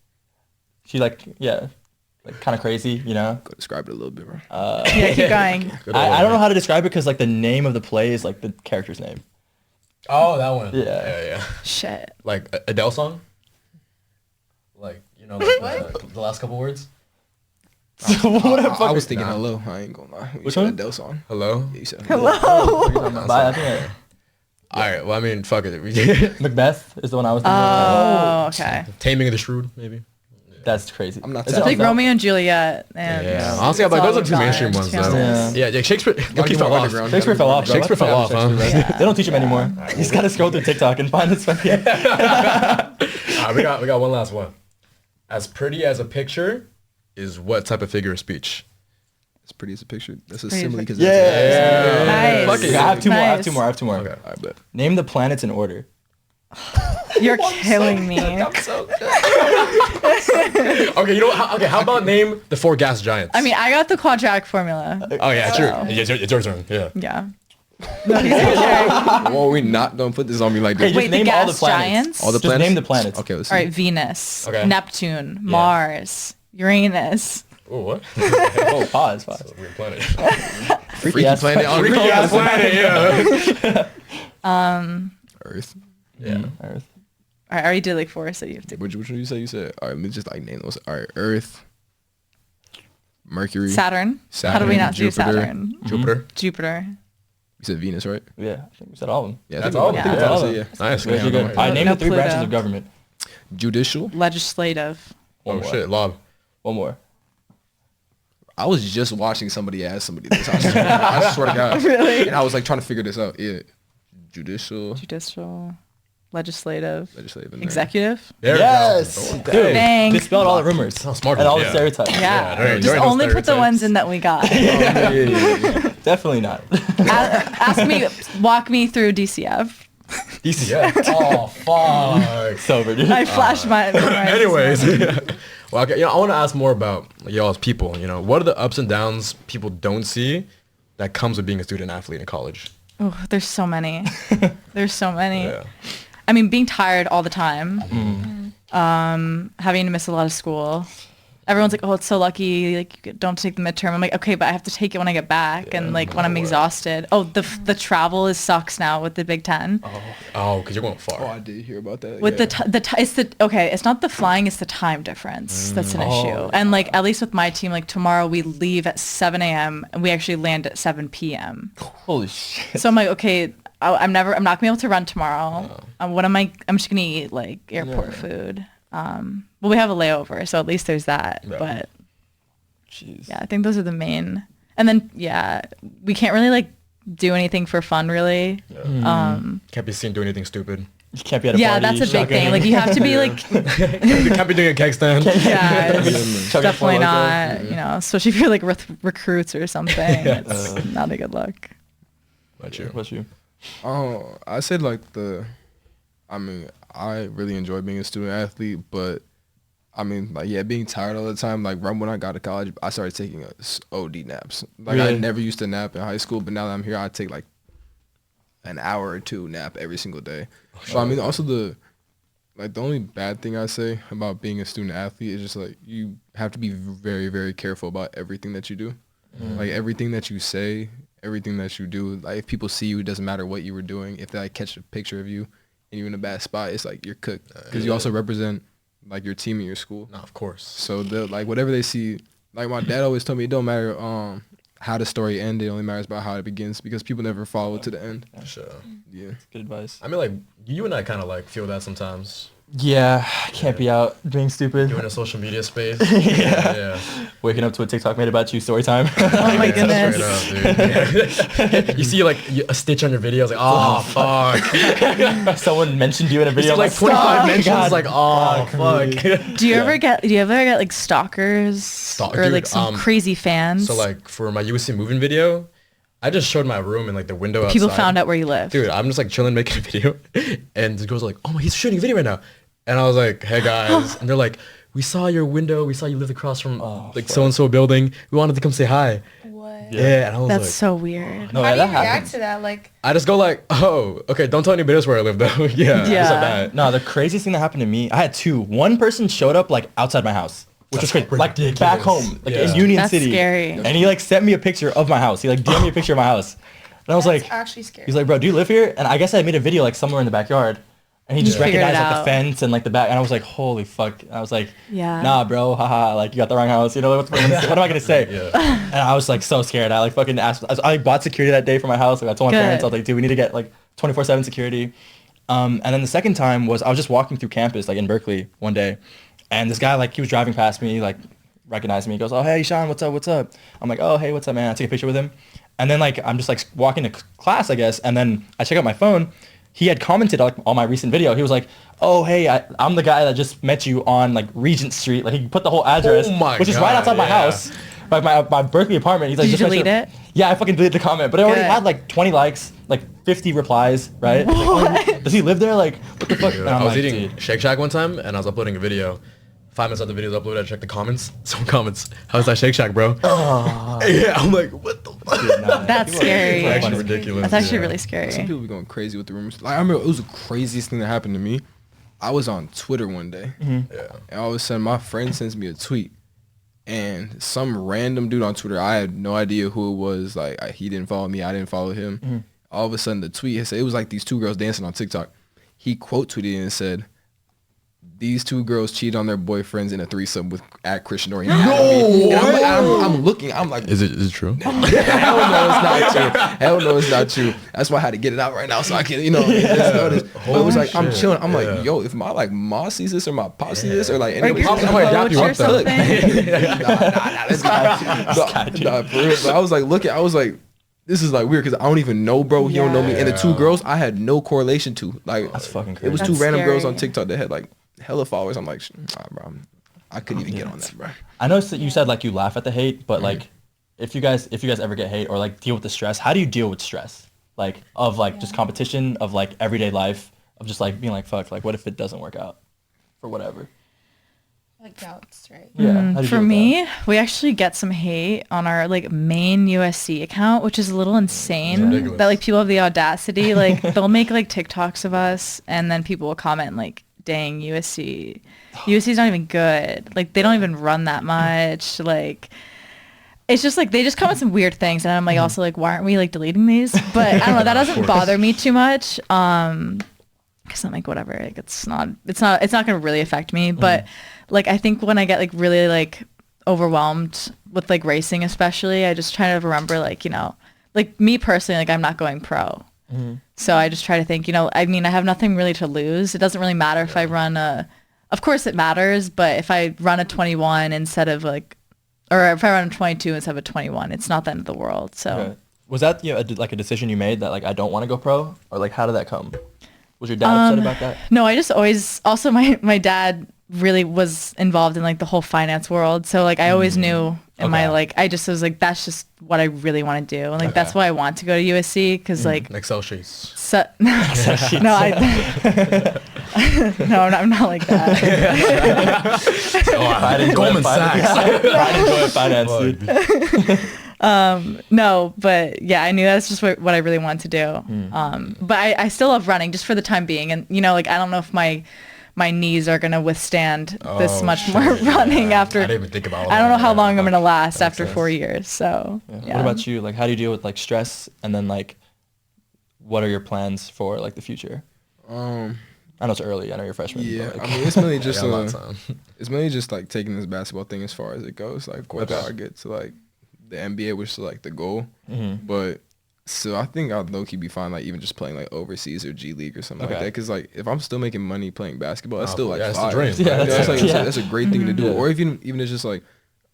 She like kind of crazy, you know. Go describe it a little bit, bro. Yeah, keep going. Good I old don't know man. how to describe it because like the name of the play is like the character's name. Oh, that one. Yeah. Yeah. Shit. Like Adele song? Like, like the last couple words? I was thinking hello. I ain't gonna lie. You Which said one? Adele song. Hello? Yeah, you said Hello. Bye, I think Alright, well I mean fuck it. Macbeth is the one I was thinking. Oh, okay. Taming of the Shrew, maybe. That's crazy. I'm not Is saying- it It's like on Romeo and Juliet. And Yeah. Honestly, I'm like it's those are all two mainstream gone, ones to be though. honest. Yeah, Shakespeare Gotta fell off. underground. Shakespeare fell off. Bro. Shakespeare fell off, huh? Shakespeare. They don't teach him anymore. He's got to scroll through TikTok and find his fucking. Alright, we got one last one. As pretty as a picture is what type of figure of speech? As pretty as a picture. That's a Pretty as simile a- because Yeah. Nice. Fuck it. I have two more. Nice. I have two more. Okay. I bet. Name the planets in order. You're killing me. Okay, how about name the 4 gas giants? I mean, I got the quadratic formula. Oh yeah, true. It's your turn. Yeah. Yeah. No, he's sharing. Well, we're not gonna put this on me like this. Hey, Wait, just the name all gas the planets. giants? All the Just planets? name the planets. Okay, let's All see. right, Venus, Okay. Neptune, Mars, Uranus. Oh what? Oh, pause. Weird planet. Freaky planet on Freaky ass planet. Yeah. Earth. Yeah. Earth. All right, I already did like 4, so you have to. Which one you say? You said. All right, let me just like name those. All right, Earth. Mercury. Saturn. How do we not do Jupiter. Saturn? Jupiter. Jupiter. You said Venus, right? Yeah, I think we said all of them. Yeah, I That's think all? we- Yeah. I think That's so, all. yeah. Nice. Very good. Yeah. All right, name No the 3 branches Pluto. of government. Judicial. Legislative. One Oh more. shit, lob. One more. I was just watching somebody ask somebody this. I swear to God. Really? And I was like trying to figure this out. Yeah. Judicial. Judicial. Legislative. Legislative. and then- Executive. There Yes, we go. dude. Dang. Dispelled all the rumors How smart and of all you. the stereotypes. Yeah. there- Just there ain't no only put the stereotypes. ones in that we got. Definitely not. Ask me, walk me through DCF. Yeah. Oh fuck. Sober, dude. I flashed my. Anyways, well, okay, I want to ask more about y'all as people. What are the ups and downs people don't see that comes with being a student athlete in college? Oh, there's so many. There's so many. Yeah. I mean, being tired all the time. Having to miss a lot of school. Everyone's like, oh, it's so lucky. Like, you don't take the midterm. I'm like, okay, but I have to take it when I get back and like when I'm exhausted. Oh, the travel sucks now with the Big Ten. Oh, because you're going Oh, far. I did hear about that. With yeah. it's not the flying, it's the time difference that's an issue. And like at least with my team, like tomorrow we leave at 7 a.m. and we actually land at 7 p.m. Holy shit. So I'm like, okay, I'm not gonna be able to run tomorrow. What am I? I'm just gonna eat like airport food. Well, we have a layover, so at least there's that. Yeah. But Jeez. yeah, I think those are the main. And then yeah, we can't really like do anything for fun really. Can't be seen doing anything stupid. You can't be at a Yeah, party. that's a big thing. Like you have to be like, Can't be doing a keg stand. yeah, it's Chugging definitely Four Loko. not. You know, especially if you're like recruits or something. It's not a good look. Not you. What's you? Oh, I said like I mean, I really enjoy being a student athlete, but I mean, like, yeah, being tired all the time. Like, right when I got to college, I started taking OD naps. Like, I Really? never used to nap in high school, but now that I'm here, I take like an hour or two nap every single day. But I mean, also Like, the only bad thing I say about being a student athlete is just like you have to be very, very careful about everything that you do. Like, everything that you say, everything that you do. Like, if people see you, it doesn't matter what you were doing. If they like catch a picture of you and you're in a bad spot, it's like you're cooked because you also represent like your team and your school. No, of course. So the like whatever they see, like my dad always told me, it don't matter how the story ends. It only matters about how it begins because people never follow to the end. For sure. Yeah. Good advice. I mean, like, you and I kind of like feel that sometimes. Yeah, I can't be out being stupid. You in a social media space. Yeah. Waking up to a TikTok made about you story time. Oh my goodness. Straight up, dude. You see like a stitch on your video, it's like, oh fuck. Someone mentioned you in a You video. see, like 25 mentions, like, oh fuck. Do you ever get like stalkers or Dude, like some crazy fans? So like for my USC moving video, I just showed my room and like the window People outside. found out where you live. Dude, I'm just like chilling making a video, and the girls are like, oh my, he's shooting a video right now. And I was like, hey guys, and they're like, we saw your window, we saw you lived across from like so and so building. We wanted to come say hi. What? Yeah, and I was That's like, so weird. No, How do that you react happens. to that? Like, I just go like, oh, okay, don't tell anybody else where I live though. Yeah, Yeah. just like that. No, the craziest thing that happened to me, I had two. One person showed up like outside my house, which was That's crazy. Like ridiculous. back home, like Yeah. in Union That's City. scary. And he like sent me a picture of my house. He like DM'd me a picture of my house. And I was that's like, actually scary. he's like, bro, do you live here? And I guess I made a video like somewhere in the backyard. And he just Figured it recognized like out. the fence and like the back. And I was like, holy fuck. And I was like, Yeah. nah, bro, haha, like you got the wrong house. You know, what am I gonna say? Yeah. And I was like so scared. I like fucking asked. I bought security that day for my house. Like I told my Good. parents, I was like, dude, we need to get like 24/7 security. And then the second time was I was just walking through campus like in Berkeley one day, and this guy like he was driving past me, like recognized me. He goes, oh hey Ishaan, what's up? What's up? I'm like, oh hey, what's up, man? I take a picture with him, and then like I'm just like walking to class, I guess, and then I check out my phone. He had commented like on my recent video. He was like, oh hey, I'm the guy that just met you on like Regent Street. Like he put the whole address, Oh my which is right God, outside my yeah. house. Like my Berkeley apartment. He's like, Did you just met delete it? Yeah, I fucking deleted the comment, but it already Good. had like 20 likes, like 50 replies, right? Like, oh, does he live there? Like, what the fuck? And I'm I was like, eating dude. Shake Shack one time, and I was uploading a video. 5 minutes after the video was uploaded, I checked the comments. Someone comments, how's that Shake Shack, bro? Yeah, I'm like, what the fuck? Dude, nah, That's people are- scary. people are Actually funny. ridiculous. That's actually yeah. really Some scary. people be going crazy with the rumors. Like I remember it was the craziest thing that happened to me. I was on Twitter one day, Yeah. and all of a sudden my friend sends me a tweet, and some random dude on Twitter, I had no idea who it was. Like he didn't follow me, I didn't follow him. All of a sudden the tweet had said it was like these two girls dancing on TikTok. He quote tweeted and said, these two girls cheated on their boyfriends in a threesome with at Christian Horry. I'm looking. I'm like, Is it true? hell no, it's not true. Hell no, it's not true. That's why I had to get it out right now so I can, just notice. But it was like, I'm shit. chilling. I'm Yeah. like, yo, if my like ma sees this or my pop sees this or like Or anybody your sees this, I'm like, coach you or up, though. something. nah, for real. But I was like, I was like, this is like weird because I don't even know, bro. He don't know me. And the two Yeah. girls I had no correlation to. Like, That's fucking it was crazy. two That's random girls on scary. TikTok that had like hella followers. I'm like, nah, bro, I couldn't even get on that, bro. I know that you said like you laugh at the hate, but like if you guys ever get hate or like deal with the stress, how do you deal with stress? Like of like just competition, of like everyday life, of just like being like, fuck, like what if it doesn't work out for whatever? Like doubts, right? Yeah. how do you deal For with me, we actually get some hate on our like main USC account, which is a little insane. ridiculous. That like people have the audacity, like they'll make like TikToks of us, and then people will comment like, "Dang, USC's not even good. Like they don't even run that much. Like it's just like they just come with some weird things, and I'm like also like, why aren't we like deleting these? But I don't know. That doesn't bother me too much. Because I'm like whatever. Like it's not gonna really affect me. But like I think when I get like really like overwhelmed with like racing especially, I just try to remember like like me personally, like I'm not going pro. So I just try to think, I mean, I have nothing really to lose. It doesn't really matter if I run of course it matters, but if I run a 21 instead of like, or if I run a 22 instead of a 21, it's not the end of the world. So Okay. Was that like a decision you made that like I don't want to go pro, or like how did that come? Was your dad upset about that? no, I just always, also my dad really was involved in like the whole finance world. So like I always knew in my Okay. like, I just was like, that's just what I really want to do. And like, that's why I want to go to USC. Cause like, Excel sheets. so, no, I'm not like that. I didn't Goldman Sachs. I enjoy finance, dude. No, but yeah, I knew that's just what I really wanted to do. But I still love running just for the time being. And, like, I don't know if my my knees are gonna withstand this Oh, much shit, more yeah. running after. I didn't even think about all I don't know that. how Yeah, long I'm gonna last that makes after sense. 4 years. So What about you? Like, how do you deal with like stress, and then like, what are your plans for like the future? I know it's early. I know you're a freshman. Yeah, but, like, I mean, it's mainly I just got a lot of time. it's mainly just like taking this basketball thing as far as it goes. Like whether Okay. I get to like the NBA, which is like the goal, mhm. but so I think I'd low key be fine, like even just playing like overseas or G League or something like Okay. that. Cause like if I'm still making money playing basketball, that's Oh, still like yeah, it's the fire. dream. Yeah, Yeah, that's- that's, like, yeah. that's a great thing to do. Yeah. Or even it's just like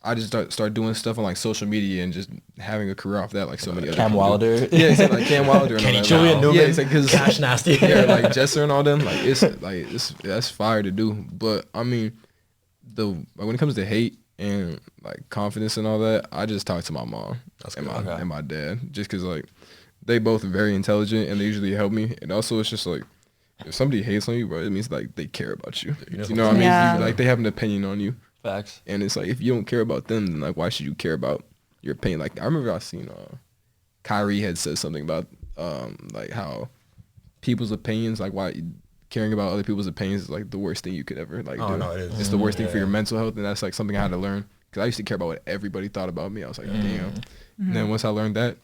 I just start doing stuff on like social media and just having a career off that, like so many other Cam people do. Wilder. Yeah, exactly, like Cam Wilder and Kenny all that. Julian Like, Newman. Yeah, it's like cause Cash Nasty. yeah, like Jesser and all them, like it's that's fire to do. But I mean, when it comes to hate and like confidence and all that, I just talk to my mom That's and good. my Okay. and my dad, just cause like they both are very intelligent and they usually help me. And also, it's just like if somebody hates on you, bro, it means like they care about you. You know You know what I mean? Yeah. Like they have an opinion on you, Facts. and it's like if you don't care about them, then like why should you care about your opinion? Like I remember I seen Kyrie had said something about like how people's opinions, like why caring about other people's opinions is like the worst thing you could ever like Oh, do. no, it is. It's the worst thing for Yeah. your mental health, and that's like something I had to learn because I used to care about what everybody thought about me. I was like, damn. And then once I learned that,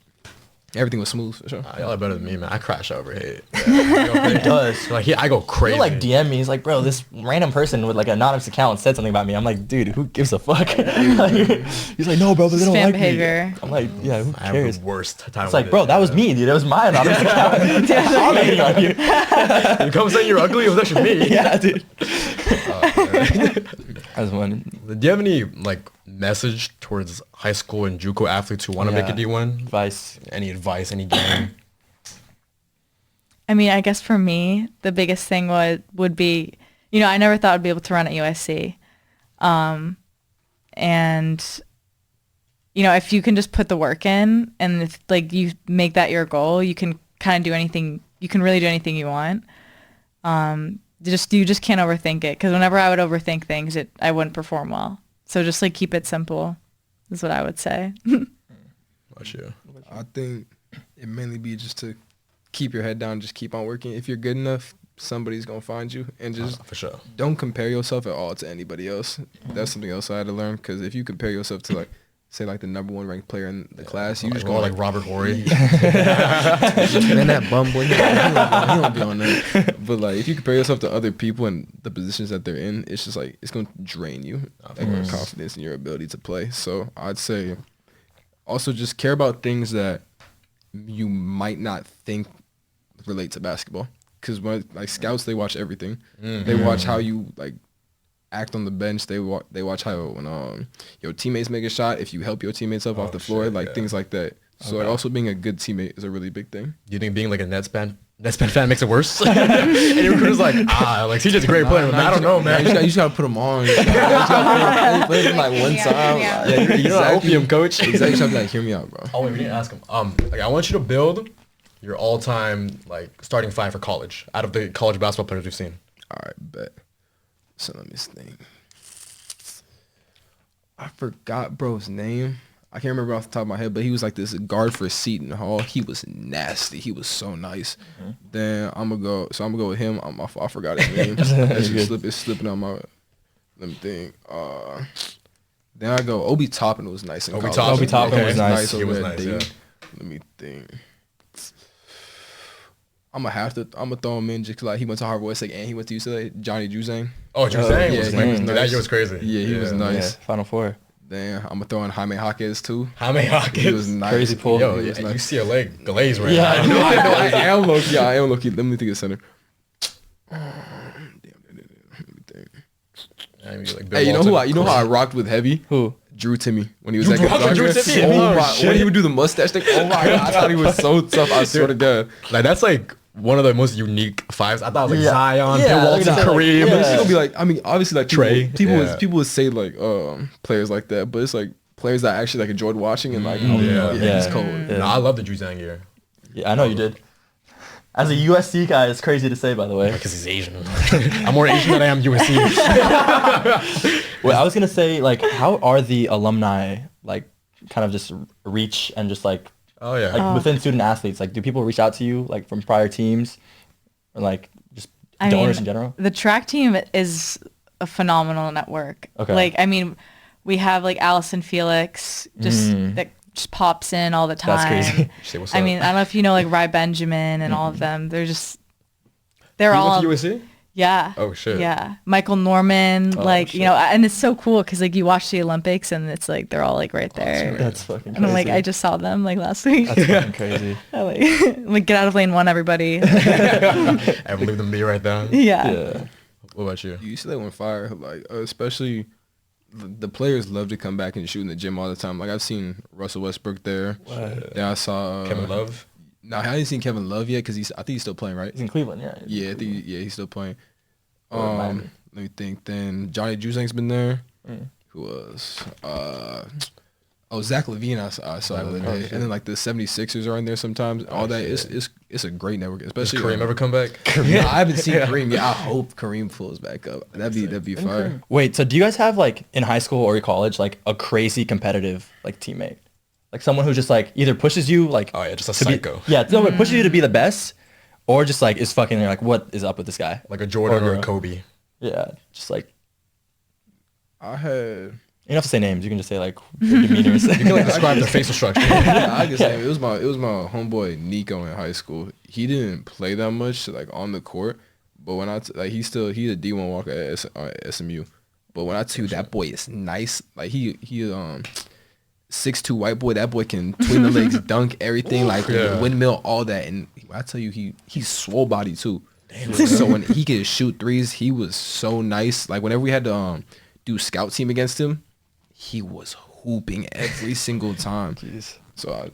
everything was smooth for sure. Y'all are better than me, man. I crash over hate. He does. Like I go crazy. He'll like DM me. He's like, bro, this random person with like an anonymous account said something about me. I'm like, dude, who gives a fuck? Like, he's like, no, bro, but they don't Spam like behavior. me. I'm like, yeah, who I have cares? the worst time. It's like, with bro, it. that was me, dude. It was my anonymous account. I'm hating on you. You come saying you're ugly. It was actually me. Yeah, dude. As one. Do you have any like message towards high school and JUCO athletes who want to make a Yeah. D1? Advice. Any advice? Any game? I mean, I guess for me, the biggest thing would be, you know, I never thought I'd be able to run at USC. And, you know, if you can just put the work in and if, like, you make that your goal, you can kind of do anything, you can really do anything you want. You just can't overthink it. Because whenever I would overthink things, I wouldn't perform well. So just, like, keep it simple is what I would say. About you? I think it mainly be just to keep your head down, just keep on working. If you're good enough, somebody's gonna find you, and just For sure. don't compare yourself at all to anybody else. That's something else I had to learn, because if you compare yourself to like, say like the #1 ranked player in the class, you just go go like Robert Horry. man, that bum boy, he don't be on that. But like, if you compare yourself to other people and the positions that they're in, it's just like it's gonna drain you, like your confidence and your ability to play. So I'd say also just care about things that you might not think relate to basketball. Because when like scouts, they watch everything. They watch how you like act on the bench. They watch how when your teammates make a shot, if you help your teammates up off the floor, shit, like yeah. things like that. So like, also being a good teammate is a really big thing. Do you think being like a Nets fan makes it worse? And your recruiter's like, like CJ's a great player, but I don't know, man. You just gotta put them on. You just gotta play them like one time. Yeah. Like, Yeah, you're not exactly. opium, coach. Exactly. You just have to like, hear me out, bro. Oh wait, we didn't ask him. Like I want you to build your all-time like starting five for college out of the college basketball players we've seen. All right, bet. So let me think. I forgot bro's name. I can't remember off the top of my head, but he was like this guard for Seton Hall. He was nasty. He was so nice. Then I'm gonna go with him. I forgot his name. It's slipping on my. Let me think. Then I go Obi Toppin was nice in Obi college. Toppin, Obi Toppin okay. was nice. He over was at nice, Dayton. yeah. Let me think. I'm gonna throw him in just 'cause, like he went to Harvard Westlake and he went to UCLA. Johnny Juzang. Oh, you're saying yeah, was he like, was that nice. year was crazy. Yeah, he was nice. Yeah, Final Four. Then I'm gonna throw in Jaime Jaquez too. Jaime Jaquez. He was nice. Crazy pull. Yo, He was yeah, nice. UCLA glaze right Yeah, now. I know, I am low key. I am low key. Let me think of center. Damn. Let me think. Yeah, maybe like Bill Hey, you know Walton. who I rocked with heavy? Who? Drew Timmy when he was You at rocked with Drew Gonzaga. Timmy? Oh Oh, my! shit. When he would do the mustache thing, oh my god! I thought he was so tough. I swear to God. Like that's like one of the most unique fives. I thought it was like Yeah. Zion, Yeah, Bill look Walton, at that. Kareem. Yeah. It's gonna be like, I mean, obviously like Trey, people yeah. would say like players like that, but it's like players that I actually like enjoyed watching and like oh Yeah. yeah, he's Yeah. cold. Yeah. Nah, I love the Juzang year Yeah, I know you did. As a USC guy, it's crazy to say, by the way. because he's Asian. I'm more Asian than I am USC. Well, I was gonna say, like, how are the alumni like, kind of just reach and just like Oh yeah. within student athletes? Like, do people reach out to you like from prior teams, or like just I donors mean, in general? the track team is a phenomenal network. Okay. Like, I mean, we have like Allison Felix that just pops in all the time. That's crazy. Say what's I up. mean, I don't know if you know like Rye Benjamin and all of them. They're You all went to USC? yeah. Oh, shit. Yeah, Michael Norman, like you know, and it's so cool because like you watch the Olympics and it's like they're all like right there. That's fucking crazy. And I'm like, I just saw them like last week. That's fucking crazy. I'm like get out of lane one, everybody. I leave them be right there. Yeah. Yeah. What about you? UCLA on fire. Like especially the players love to come back and shoot in the gym all the time. Like I've seen Russell Westbrook there. What? Then I saw Kevin Love? No, I haven't seen Kevin Love yet because I think he's still playing, right? He's in Cleveland, yeah. Yeah, I think he's still playing. Or Miami. Let me think. Then Johnny Juzang's been there. Mm. Who was? Zach LaVine I saw the other day. And then like the 76ers are in there sometimes. All that it's a great network, Does especially Kareem ever come back? No, I haven't seen Kareem yet. I hope Kareem pulls back up. That'd be fire. Wait, so do you guys have like in high school or college like a crazy competitive like teammate? Like someone who just like either pushes you like Oh, yeah, just a to be- psycho. yeah, no, but pushes you to be the best, or just like is fucking like what is up with this guy? Like a Jordan or a girl. Kobe. Yeah, just like I had you don't have to say names. You can just say like their demeanors. You can like describe their facial structure. yeah, I can say it was my homeboy Nico in high school. He didn't play that much like on the court, but when he's a D1 walker at SMU. But when I tell you that boy is nice, like he 6'2" white boy, that boy can twin the legs, dunk everything, like Yeah. windmill, all that. And when I tell you he's swole body too. So when he could shoot threes, he was so nice. Like whenever we had to do scout team against him, he was hooping every single time. Jeez. So I was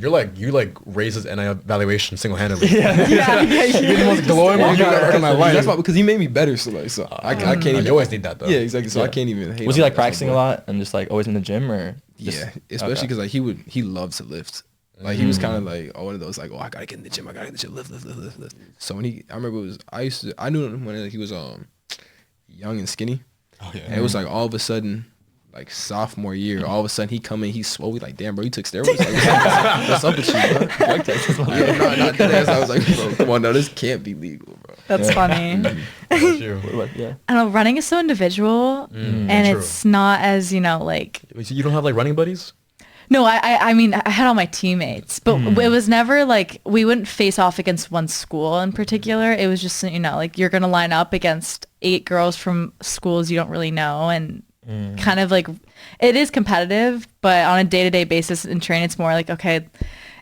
like, You raised his NIL valuation single handedly. Yeah. You're the most glowing one I've ever heard in my life. that's why, because he made me better. So I can't even. You always need that though. Yeah, exactly. So Yeah. I can't even hate Was on he like that practicing a boy. lot and just like always in the gym or? Just, Yeah, especially okay. because like he loves to lift. Like he was kind of like one of those like, oh, I gotta get in the gym, lift. So when I remember I knew him when he was young and skinny. Oh yeah. And it was like all of a sudden, like sophomore year, all of a sudden he come in, he's swole. We like, damn, bro, you took steroids. Like, what's up with you, bro? Like Texas. Yeah, no, not that ass. I was like, bro, come on, no, this can't be legal, bro. That's funny. What about you? Yeah. I don't know, running is so individual and true. it's not as, you know, like You don't have like running buddies? no, I mean I had all my teammates, but it was never like we wouldn't face off against one school in particular. It was just, you know, like you're gonna line up against 8 girls from schools you don't really know and kind of like it is competitive, but on a day-to-day basis in training it's more like, okay,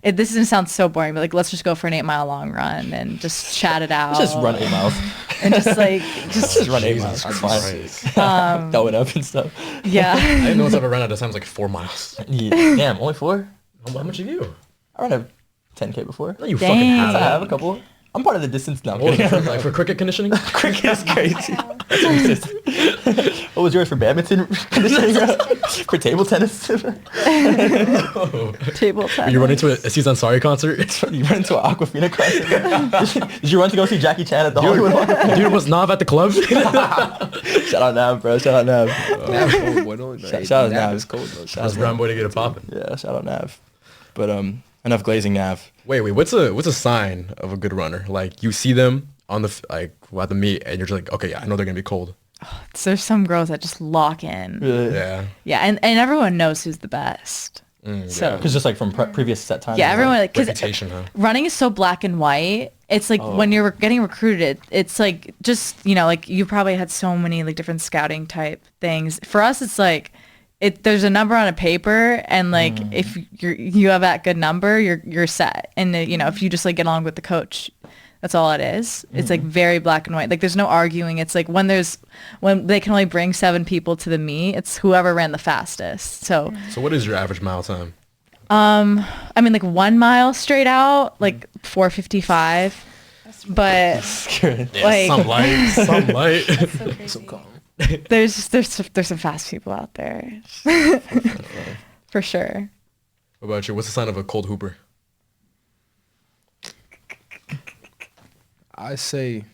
this is gonna sound so boring, but like let's just go for an 8-mile long run and just chat it out. Just run 8 miles. and just like Just run 8 Jesus miles. That's fine. Christ. Throw it up and stuff. yeah. I didn't know it's ever run out of times like 4 miles. Yeah. Damn, only 4? How much have you? I ran a 10K before. No, you Dang. fucking I have. have a couple. I'm part of the distance now. What was it, like for cricket conditioning? Cricket is crazy. That's racist. What was yours for badminton conditioning? For table tennis? Table tennis. You run into a Aziz Ansari concert? You run into an Aquafina concert? Did you run to go see Jackie Chan at the Hollywood Walk? Dude, was Nav at the club? Shout out Nav, bro. Shout out Nav. Nav cold, boy. Don't, Shout out Nav Nav. is cold though. Shout That's out brown Nav. boy to get it popping. Yeah, shout out Nav. But enough glazing Nav. Wait, what's a sign of a good runner? Like you see them on the at the meet, and you're just like, okay, yeah, I know they're gonna be cold. So there's some girls that just lock in. Really? Yeah. Yeah, and everyone knows who's the best. So Because just like from previous set times. yeah, everyone like because Reputation, huh? running is so black and white. It's like when you're getting recruited, it's like just like you probably had so many like different scouting type things. For us, it's like there's a number on a paper, and like if you have that good number, you're set. And if you just like get along with the coach, that's all it is. It's like very black and white. Like there's no arguing. It's like when they can only bring 7 people to the meet, it's whoever ran the fastest. So So what is your average mile time? I mean like 1 mile straight out, like 4:55. But like Some light, some light. So crazy. there's some fast people out there. For sure. What about you? What's the sign of a cold hooper? I say,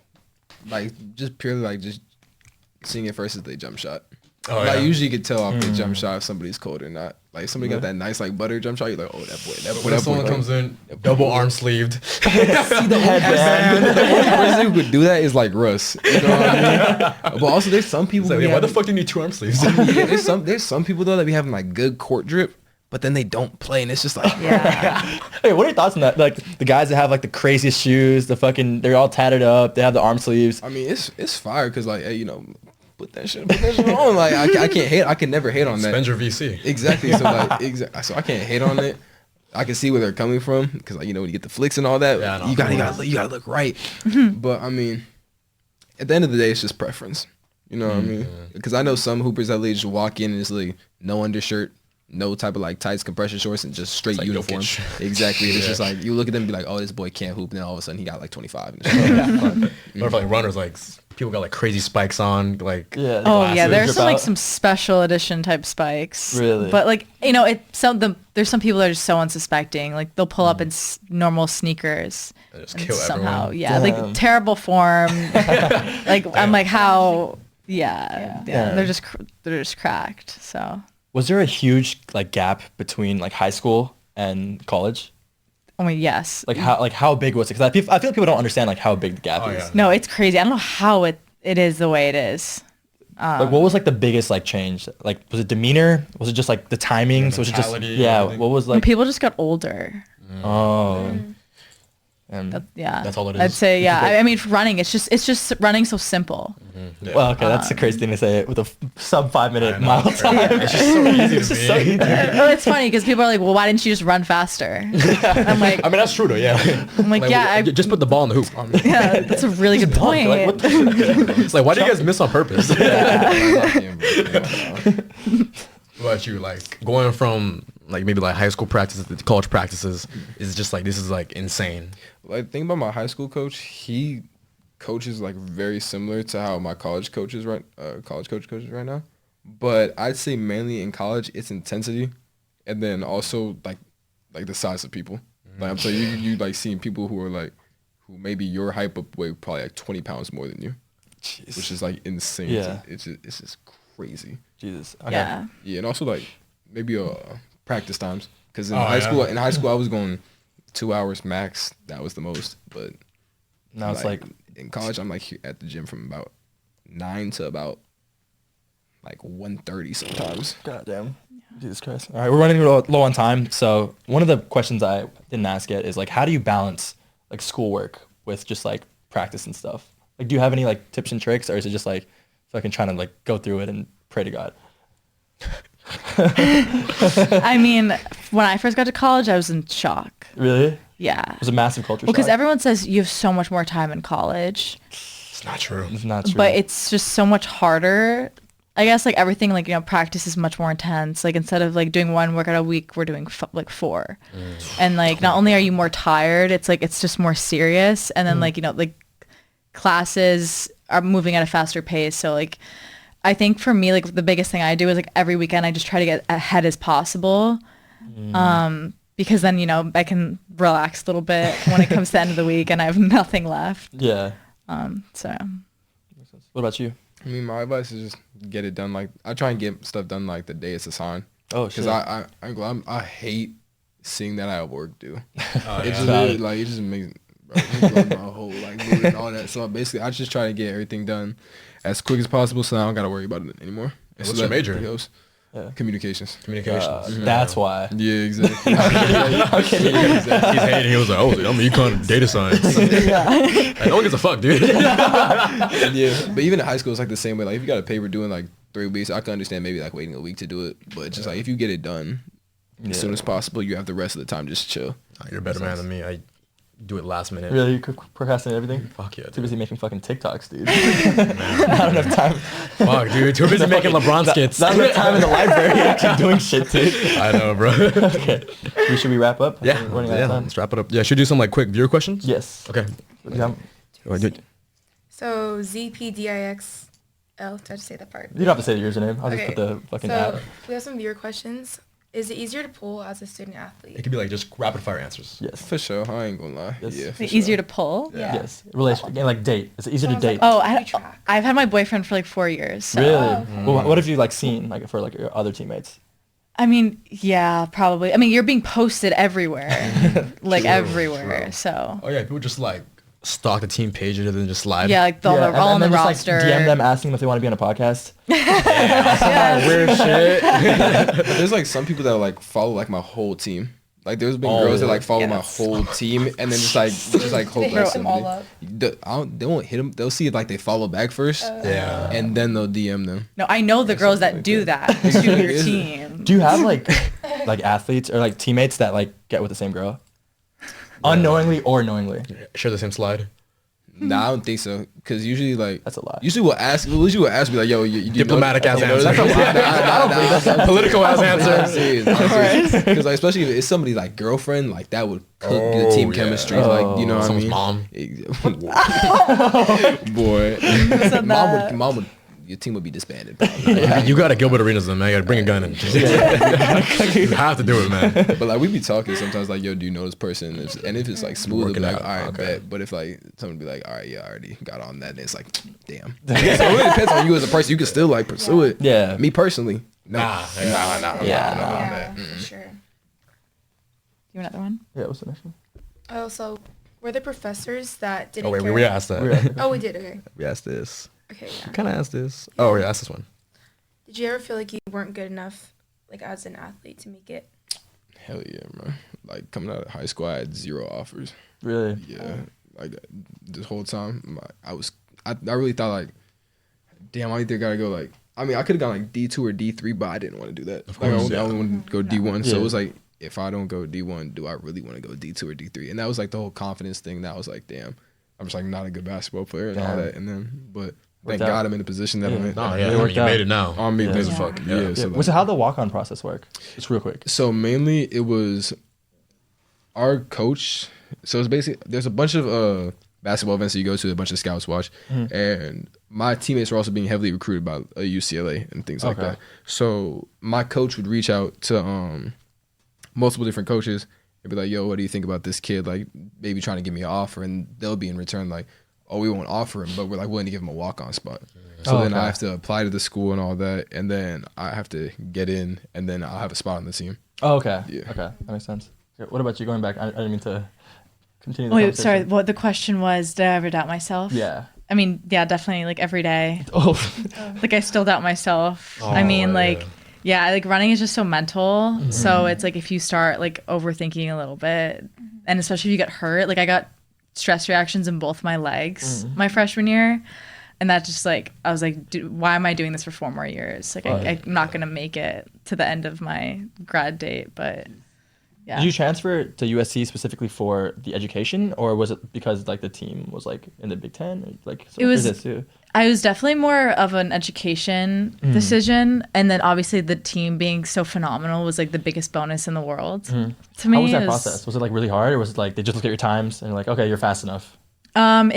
like, just purely like just seeing it first is the jump shot. Oh, Like yeah. usually you can tell off the jump shot if somebody's cold or not. Like somebody got that nice like butter jump shot. You're like, oh that boy. When someone comes in, double arm sleeved. Headband. The only person who could do that is like Russ. You know what I mean? But also there's some people. Like, why the fuck do you need 2 arm sleeves? Yeah, there's some people though that be having like good court drip, but then they don't play, and it's just like Yeah. Hey, what are your thoughts on that? Like the guys that have like the craziest shoes, they're all tatted up, they have the arm sleeves. I mean, it's fire because like, hey, you know, put that shit on. Like I can't hate. I can never hate on that. Spend your VC. Exactly. So like, so I can't hate on it. I can see where they're coming from because like, you know, when you get the flicks and all that, Yeah, no, you gotta look right. But I mean, at the end of the day, it's just preference. You know what I mean? Because I know some hoopers that just walk in and it's like no undershirt, no type of like tights, compression shorts, and just straight like uniform. Jokic. Exactly. And it's just like you look at them and be like, oh, this boy can't hoop, and then all of a sudden he got like 25. And it's like, Or if like runners, like people got like crazy spikes on, like Yeah. Oh yeah, glasses. there's Drip some like out. some special edition type spikes. Really? But like, you know, there's some people that are just so unsuspecting. Like they'll pull up in normal sneakers and just and kill somehow, everyone. yeah, Damn. like terrible form. Like I'm like, how? Yeah. Damn. They're just cracked. So. Was there a huge like gap between like high school and college? I mean, yes. Like how big was it? Because I feel like people don't understand like how big the gap Oh, is. yeah. No, it's crazy. I don't know how it is the way it is. Like what was like the biggest like change? Like was it demeanor? Was it just like the timing? So was it just mentality, everything. what was When like people just got older. oh and Yeah. That's all it I'd is. say, yeah. I mean, for running, it's just running so simple. Yeah. well okay that's a crazy thing to say with a sub 5 minute mile time. It's just so easy It's to just me. so easy. Oh, it's funny because people are like, well, why didn't you just run faster? I'm like, I mean, that's true though. Yeah. yeah, just put the ball in the hoop. yeah, that's a really good point. Like, what the It's like, why do you guys miss on purpose? What about you? Like going from like maybe like high school practices to college practices is just like this is like insane. like think about my high school coach. He coaches like very similar to how my college coach coaches right now. But I'd say mainly in college it's intensity, and then also like the size of people. Like I'm saying, you like seeing people who are like who maybe your height but weigh probably like 20 pounds more than you, which is like insane. Yeah. It's just crazy. Jesus. Okay. Yeah. Yeah, and also like maybe practice times because in Oh, high yeah. school I was going 2 hours max. That was the most. But Now it's like in college I'm like at the gym from about 9 to about like 1:30 sometimes. God damn. Jesus Christ. All right, we're running low on time. So one of the questions I didn't ask yet is like, how do you balance like schoolwork with just like practice and stuff? Like, do you have any like tips and tricks, or is it just like fucking trying to like go through it and pray to God? I mean, when I first got to college, I was in shock. Really? Yeah. It was a massive culture Well, because shock. everyone says you have so much more time in college, It's not true. It's not true. but it's just so much harder. I guess like everything, like, you know, practice is much more intense. Like instead of like doing one workout a week, we're doing like 4. And like not only are you more tired, it's like it's just more serious. And then like, you know, like classes are moving at a faster pace. So like I think for me, like the biggest thing I do is like every weekend I just try to get ahead as possible. Because then, you know, I can relax a little bit when it comes to the end of the week and I have nothing left. yeah. So What about you? I mean, my advice is just get it done. Like I try and get stuff done like the day it's assigned. Oh, Because shit. I hate seeing that I have work due. Oh, It yeah. just really, like it just makes my whole like mood and all that. So basically, I just try to get everything done as quick as possible, so I don't gotta worry about it anymore. And What's so your that major? everything else- Yeah. Communications. Communications. That's why. Yeah, exactly. He's hating. He was like, "Oh, I'm econ data science." Like, no one gives a fuck, dude. Yeah, but even in high school, it's like the same way. Like if you got a paper due in like 3 weeks, I can understand maybe like waiting a week to do it. But it's just like if you get it done as soon as possible, you have the rest of the time just chill. You're a better man than me. I do it last minute. Really? You could procrastinate everything? Fuck yeah, Too dude. busy making fucking TikToks, dude. Not enough time. Fuck, dude. Too busy making LeBron skits. Not enough time in the library actually doing shit, dude. I know, bro. Okay. Should we wrap up? Yeah, We're running out of time. let's wrap it up. Yeah, should we do some like quick viewer questions? Yes. Okay. Yeah. So ZPDIXL. Did I just say that part? You don't have to say the username. I'll just Okay. put the fucking So app. we have some viewer questions. Is it easier to pull as a student athlete? It could be like just rapid fire answers. Yes. For sure, I ain't gonna lie. Yes. Yeah, is for it sure. easier to pull? Yeah. Yes. Relation. Again, like date. Is it easier to Sounds like- date? Oh, You track. I've had my boyfriend for like 4 years. So. Really? Oh. Well, what have you like seen like for like your other teammates? I mean, yeah, probably. I mean, you're being posted everywhere, like everywhere. True. So Oh yeah, people just like stalk the team pages and then just slide. yeah, like they're all on the then just, roster. Like, DM them asking them if they want to be on a podcast. Weird shit. But there's like some people that like follow like my whole team. Like there's been girls that like follow my whole team and then just like hope They like hit them all up. they won't hit them. They'll see if like they follow back first. Yeah. And then they'll DM them. No, I know the girls that do that to your team. Do you have like athletes or like teammates that like get with the same girl? Unknowingly or knowingly? Share the same slide. Nah, I don't think so. Cause usually like That's a lot. Usually we'll ask me like, yo, you Diplomatic ass answer. answer. Political ass answer. Because like especially if it's somebody like girlfriend, like that would cook the team yeah. chemistry. Like you know what I Someone's mean? mom. Boy, said that? mom would. Your team would be disbanded. Probably. You gotta Gilbert Arenas then, man. You gotta bring a gun in. You have to do it, man. But like we be talking sometimes, like, yo, do you know this person? And if it's like smooth, it'll be like, Working all out, right, okay. bet. But if like someone be like, all right, yeah, I already got on that, and it's like, damn. So it really depends on you as a person. You can still like pursue it. Yeah. Me personally, no. Nah. Yeah. Yeah, for sure. You another one? Yeah, what's the next one? Oh, so were there professors that didn't Oh wait, care? we asked that. Oh, we did. Okay. We asked this. Okay. Yeah. Kind of asked this. Oh, we asked this one. Did you ever feel like you weren't good enough, like as an athlete, to make it? Hell yeah, bro. Like coming out of high school, I had 0 offers. Really? Yeah, like this whole time, I really thought like, damn, I either gotta go like. I mean, I could have gone like D2 or D3, but I didn't want to do that. Like, I only wanted to go D1. So it was like, if I don't go D1, do I really want to go D2 or D3? And that was like the whole confidence thing. That was like, damn, I'm just like not a good basketball player and all that. And then, but thank out. God I'm in the position that I'm in. No, It yeah, worked you out. made it now. On me, Yeah. as Yeah. fuck. Yeah. Yeah. So, So how'd the walk-on process work? Just real quick. so mainly it was our coach. So it's basically there's a bunch of basketball events that you go to, a bunch of scouts watch, and my teammates were also being heavily recruited by UCLA and things like Okay. that. So my coach would reach out to multiple different coaches and be like, "Yo, what do you think about this kid? Like, maybe trying to give me an offer," and they'll be in return like, "Oh, we won't offer him, but we're like willing to give him a walk-on spot." So then I have to apply to the school and all that, and then I have to get in, and then I'll have a spot on the team. Oh, okay. Yeah. Okay, that makes sense. Okay, what about you? Going back, I didn't mean to continue the Wait, conversation. sorry. What the question was? Did I ever doubt myself? Yeah. I mean, yeah, definitely. Like every day. Oh. Like I still doubt myself. I Oh, mean, like, yeah. yeah, like running is just so mental. So it's like if you start like overthinking a little bit, and especially if you get hurt, like I got stress reactions in both my legs my freshman year. And that just like, I was like, why am I doing this for 4 more years? Like I'm not going to make it to the end of my grad date, but yeah. Did you transfer to USC specifically for the education, or was it because like the team was like in the Big Ten? Or, like so It was- this too? I was definitely more of an education decision. And then obviously the team being so phenomenal was like the biggest bonus in the world to me. How was that It process? Was it like really hard, or was it like they just look at your times and you're like, okay, you're fast enough? Well,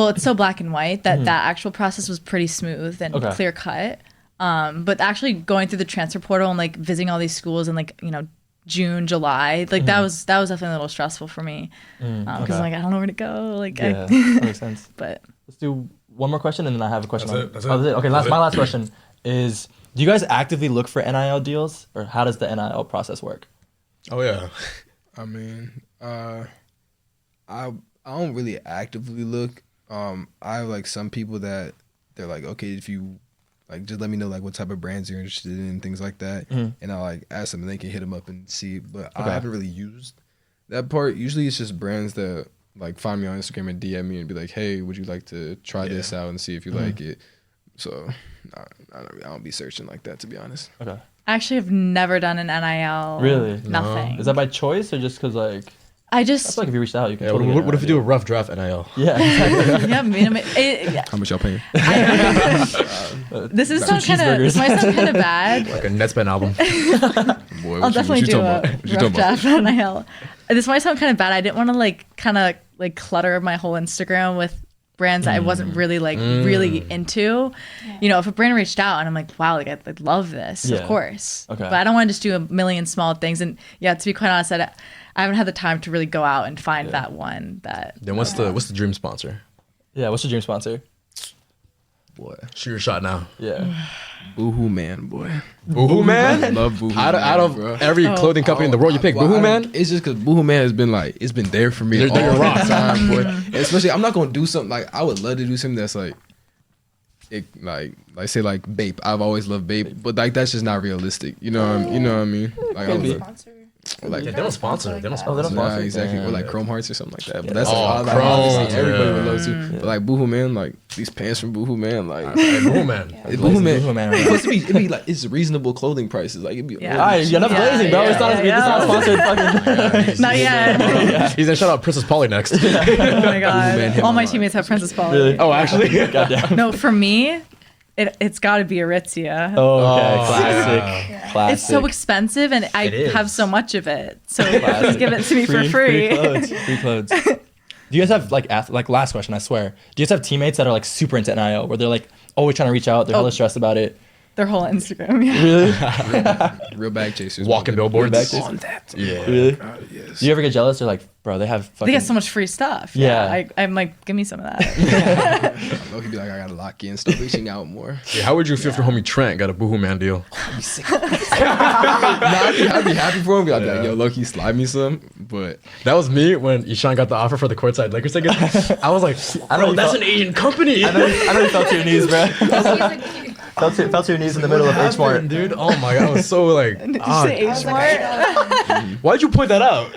it's so black and white that that actual process was pretty smooth and Okay. clear cut. But actually going through the transfer portal and like visiting all these schools in like, you know, June, July, like that was definitely a little stressful for me. Because okay. I'm like, I don't know where to go. Like, Yeah, that makes sense. but Let's do one more question, and then I have a question. That's on- it, that's oh, it. Okay, That's my it. last question is: do you guys actively look for NIL deals, or how does the NIL process work? Oh yeah. I mean, I don't really actively look. I have like some people that they're like, okay, if you like, just let me know like what type of brands you're interested in and things like that, and I like ask them and they can hit them up and see. But I haven't really used that part. Usually it's just brands that like find me on Instagram and DM me and be like, hey, would you like to try this out and see if you like it? So I don't be searching like that, to be honest. Okay, I actually have never done an NIL. Really? Nothing. is that by choice or just because like I I just, feel like if you reached out, you can. Yeah. totally What get an if you do a idea. rough draft NIL? Yeah, exactly. yeah, I mean, yeah. How much y'all paying? This is Two sound kind of, cheeseburgers. this might sound kind of bad. Like a Netspend album. Boy, I'll definitely do a What you rough talking about? draft on NIL. This might sound kind of bad. I didn't want to like kind of like clutter my whole Instagram with brands that I wasn't really like really into. You know, if a brand reached out and I'm like, wow, like I'd love this, Yeah. of course. Okay. But I don't want to just do a million small things. And yeah, to be quite honest, I haven't had the time to really go out and find that one that. Then what's the dream sponsor? Yeah, what's your dream sponsor? boy. Shoot your shot now. Yeah. Boohoo Man, boy. Boohoo Man? I love Boohoo Out Man, of bro. every clothing company in the world, you pick Boohoo Man? It's just because Boohoo Man has been like, it's been there for me They're all your rock. the time, boy. And especially, I'm not gonna do something like, I would love to do something that's like, say like Bape. I've always loved Bape, but like that's just not realistic. You know what I mean? Like I Maybe. would love, like They don't sponsor. They don't Oh, they sponsor. don't nah, sponsor. exactly. Yeah. Or like Chrome Hearts or something like that. But Yeah. that's like, Oh, like, Chrome, obviously everybody would yeah. love to. But like Boohoo Man, like these pants from Boohoo Man, like Hey, Boohoo Man. Boohoo Man, Boohoo Man, right? it's supposed to be, it'd be like it's reasonable clothing prices. Like it'd be Yeah. All right, you're not blazing, bro. It's not. It's not sponsored. Fucking. Not yet. He's gonna shout out Princess Polly next. Oh my god. Man, hit All my my line. teammates have Princess Polly. Really? Oh, actually? Goddamn. No, for me, it's got to be Aritzia. Oh, okay. Oh, Classic. yeah. Classic. It's so expensive, and I It is. have so much of it. So Classic. just give it to me for free. Free clothes. Free clothes. Do you guys have like last question? I swear. Do you guys have teammates that are like super into NIL, where they're like always trying to reach out? They're hella stressed about it. Their whole Instagram. Yeah. Really? real bag chasers. Walking bro. billboards. Back On that. Yeah. Really? God, yes. Do you ever get jealous? Or like, bro, they have fucking. They get so much free stuff. Yeah. I'm like, give me some of that. Low-key be like, I gotta lock in, start reaching out more. Yeah, how would you feel if your homie Trent got a Boohoo Man deal? I'd be happy for him. I'd be like, yo, Loki, slide me some. But That was me when Ishaan got the offer for the courtside Lakers tickets. I was like, know you that's felt- an Asian company. I know you fell to your knees, bro. He's like, fell to your knees in the middle of H Mart. dude. Oh my god, I was so like, Did you ah, say H Mart? why'd you point that out?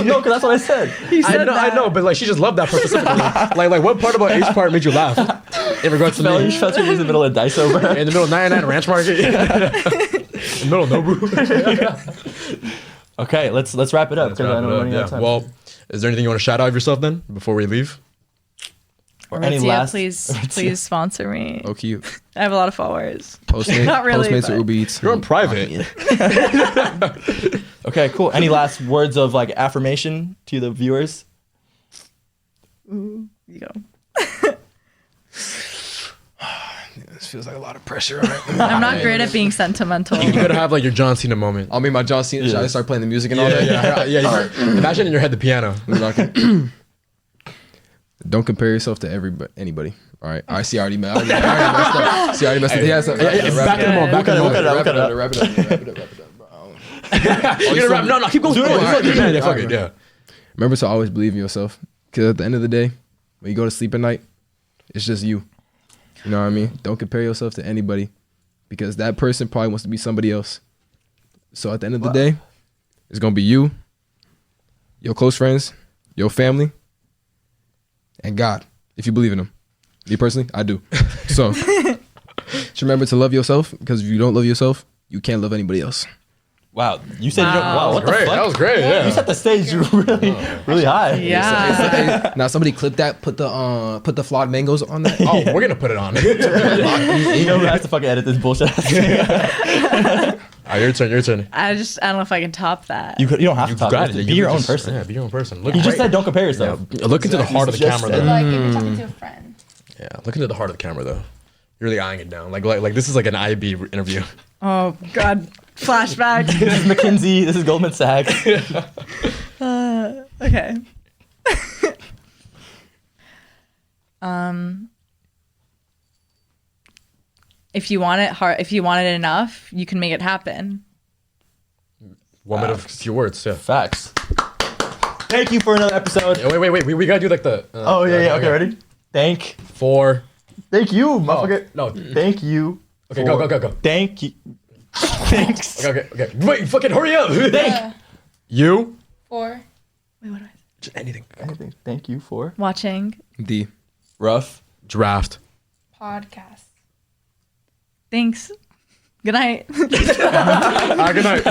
No, because that's what I said. You said I know, but like she just loved that part specifically. like what part about H part made you laugh? In regards to You me, fell to your knees in the middle of Daiso, bro. in the middle of 99 Ranch Market, in the middle of Nobu. Okay, let's wrap it up because I know we're running out of time. Well, is there anything you want to shout out of yourself then before we leave? Or any Aritzia, last? please sponsor me. low key, I have a lot of followers. Postmates, Not really, Postmates but- or Uber Eats. You're on private. Okay, cool. Any last words of like affirmation to the viewers? You go. This feels like a lot of pressure. Right? I'm not great at being sentimental. You gotta have like your John Cena moment. I'll make my John Cena shot and start playing the music and all that. Yeah. Imagine in your head the piano. Don't compare yourself to anybody. All right. I see. I already messed up. See, I already messed up. He has Back in the moment. Back in the moment. Wrap it up, bro. You're gonna rap. No, keep going. Yeah, fuck it. Yeah. Remember to always believe in yourself. Because at the end of the day, when you go to sleep at night, it's just you. You know what I mean? Don't compare yourself to anybody. Because that person probably wants to be somebody else. So at the end of the day, it's going to be you, your close friends, your family, and God, if you believe in him. Me personally, I do. So just remember to love yourself. Because if you don't love yourself, you can't love anybody else. Wow, you said you don't. Wow, what the Great. fuck? That was great. Yeah. You set the stage really high. Yeah. Now somebody clip that, put the flawed mangoes on that. Oh, we're gonna put it on. You know who has to fucking edit this bullshit? Your turn. I don't know if I can top that. You don't have to You talk got about it. it. Be your own person. Yeah, be your own person. Look, You just said don't compare yourself. look into the heart of the Just camera, said- though. like if you're talking to a friend. Yeah, look into the heart of the camera, though. You're really eyeing it down. Like this is like an IB interview. Oh God, flashback. This is McKinsey. This is Goldman Sachs. Okay. If you want it hard, if you want it enough, you can make it happen. 1 minute of few words. Yeah. Facts. Thank you for another episode. Wait. We gotta do like the. Oh yeah. Okay, ready? Thank you, motherfucker. No. Thank you. Okay, go. Thank you. Thanks. Okay. Wait, fucking hurry up. Yeah. You. Or Wait, what do I say? Just anything. Thank you for Watching. D. rough. Draft. podcast. Thanks. Good night. Good night.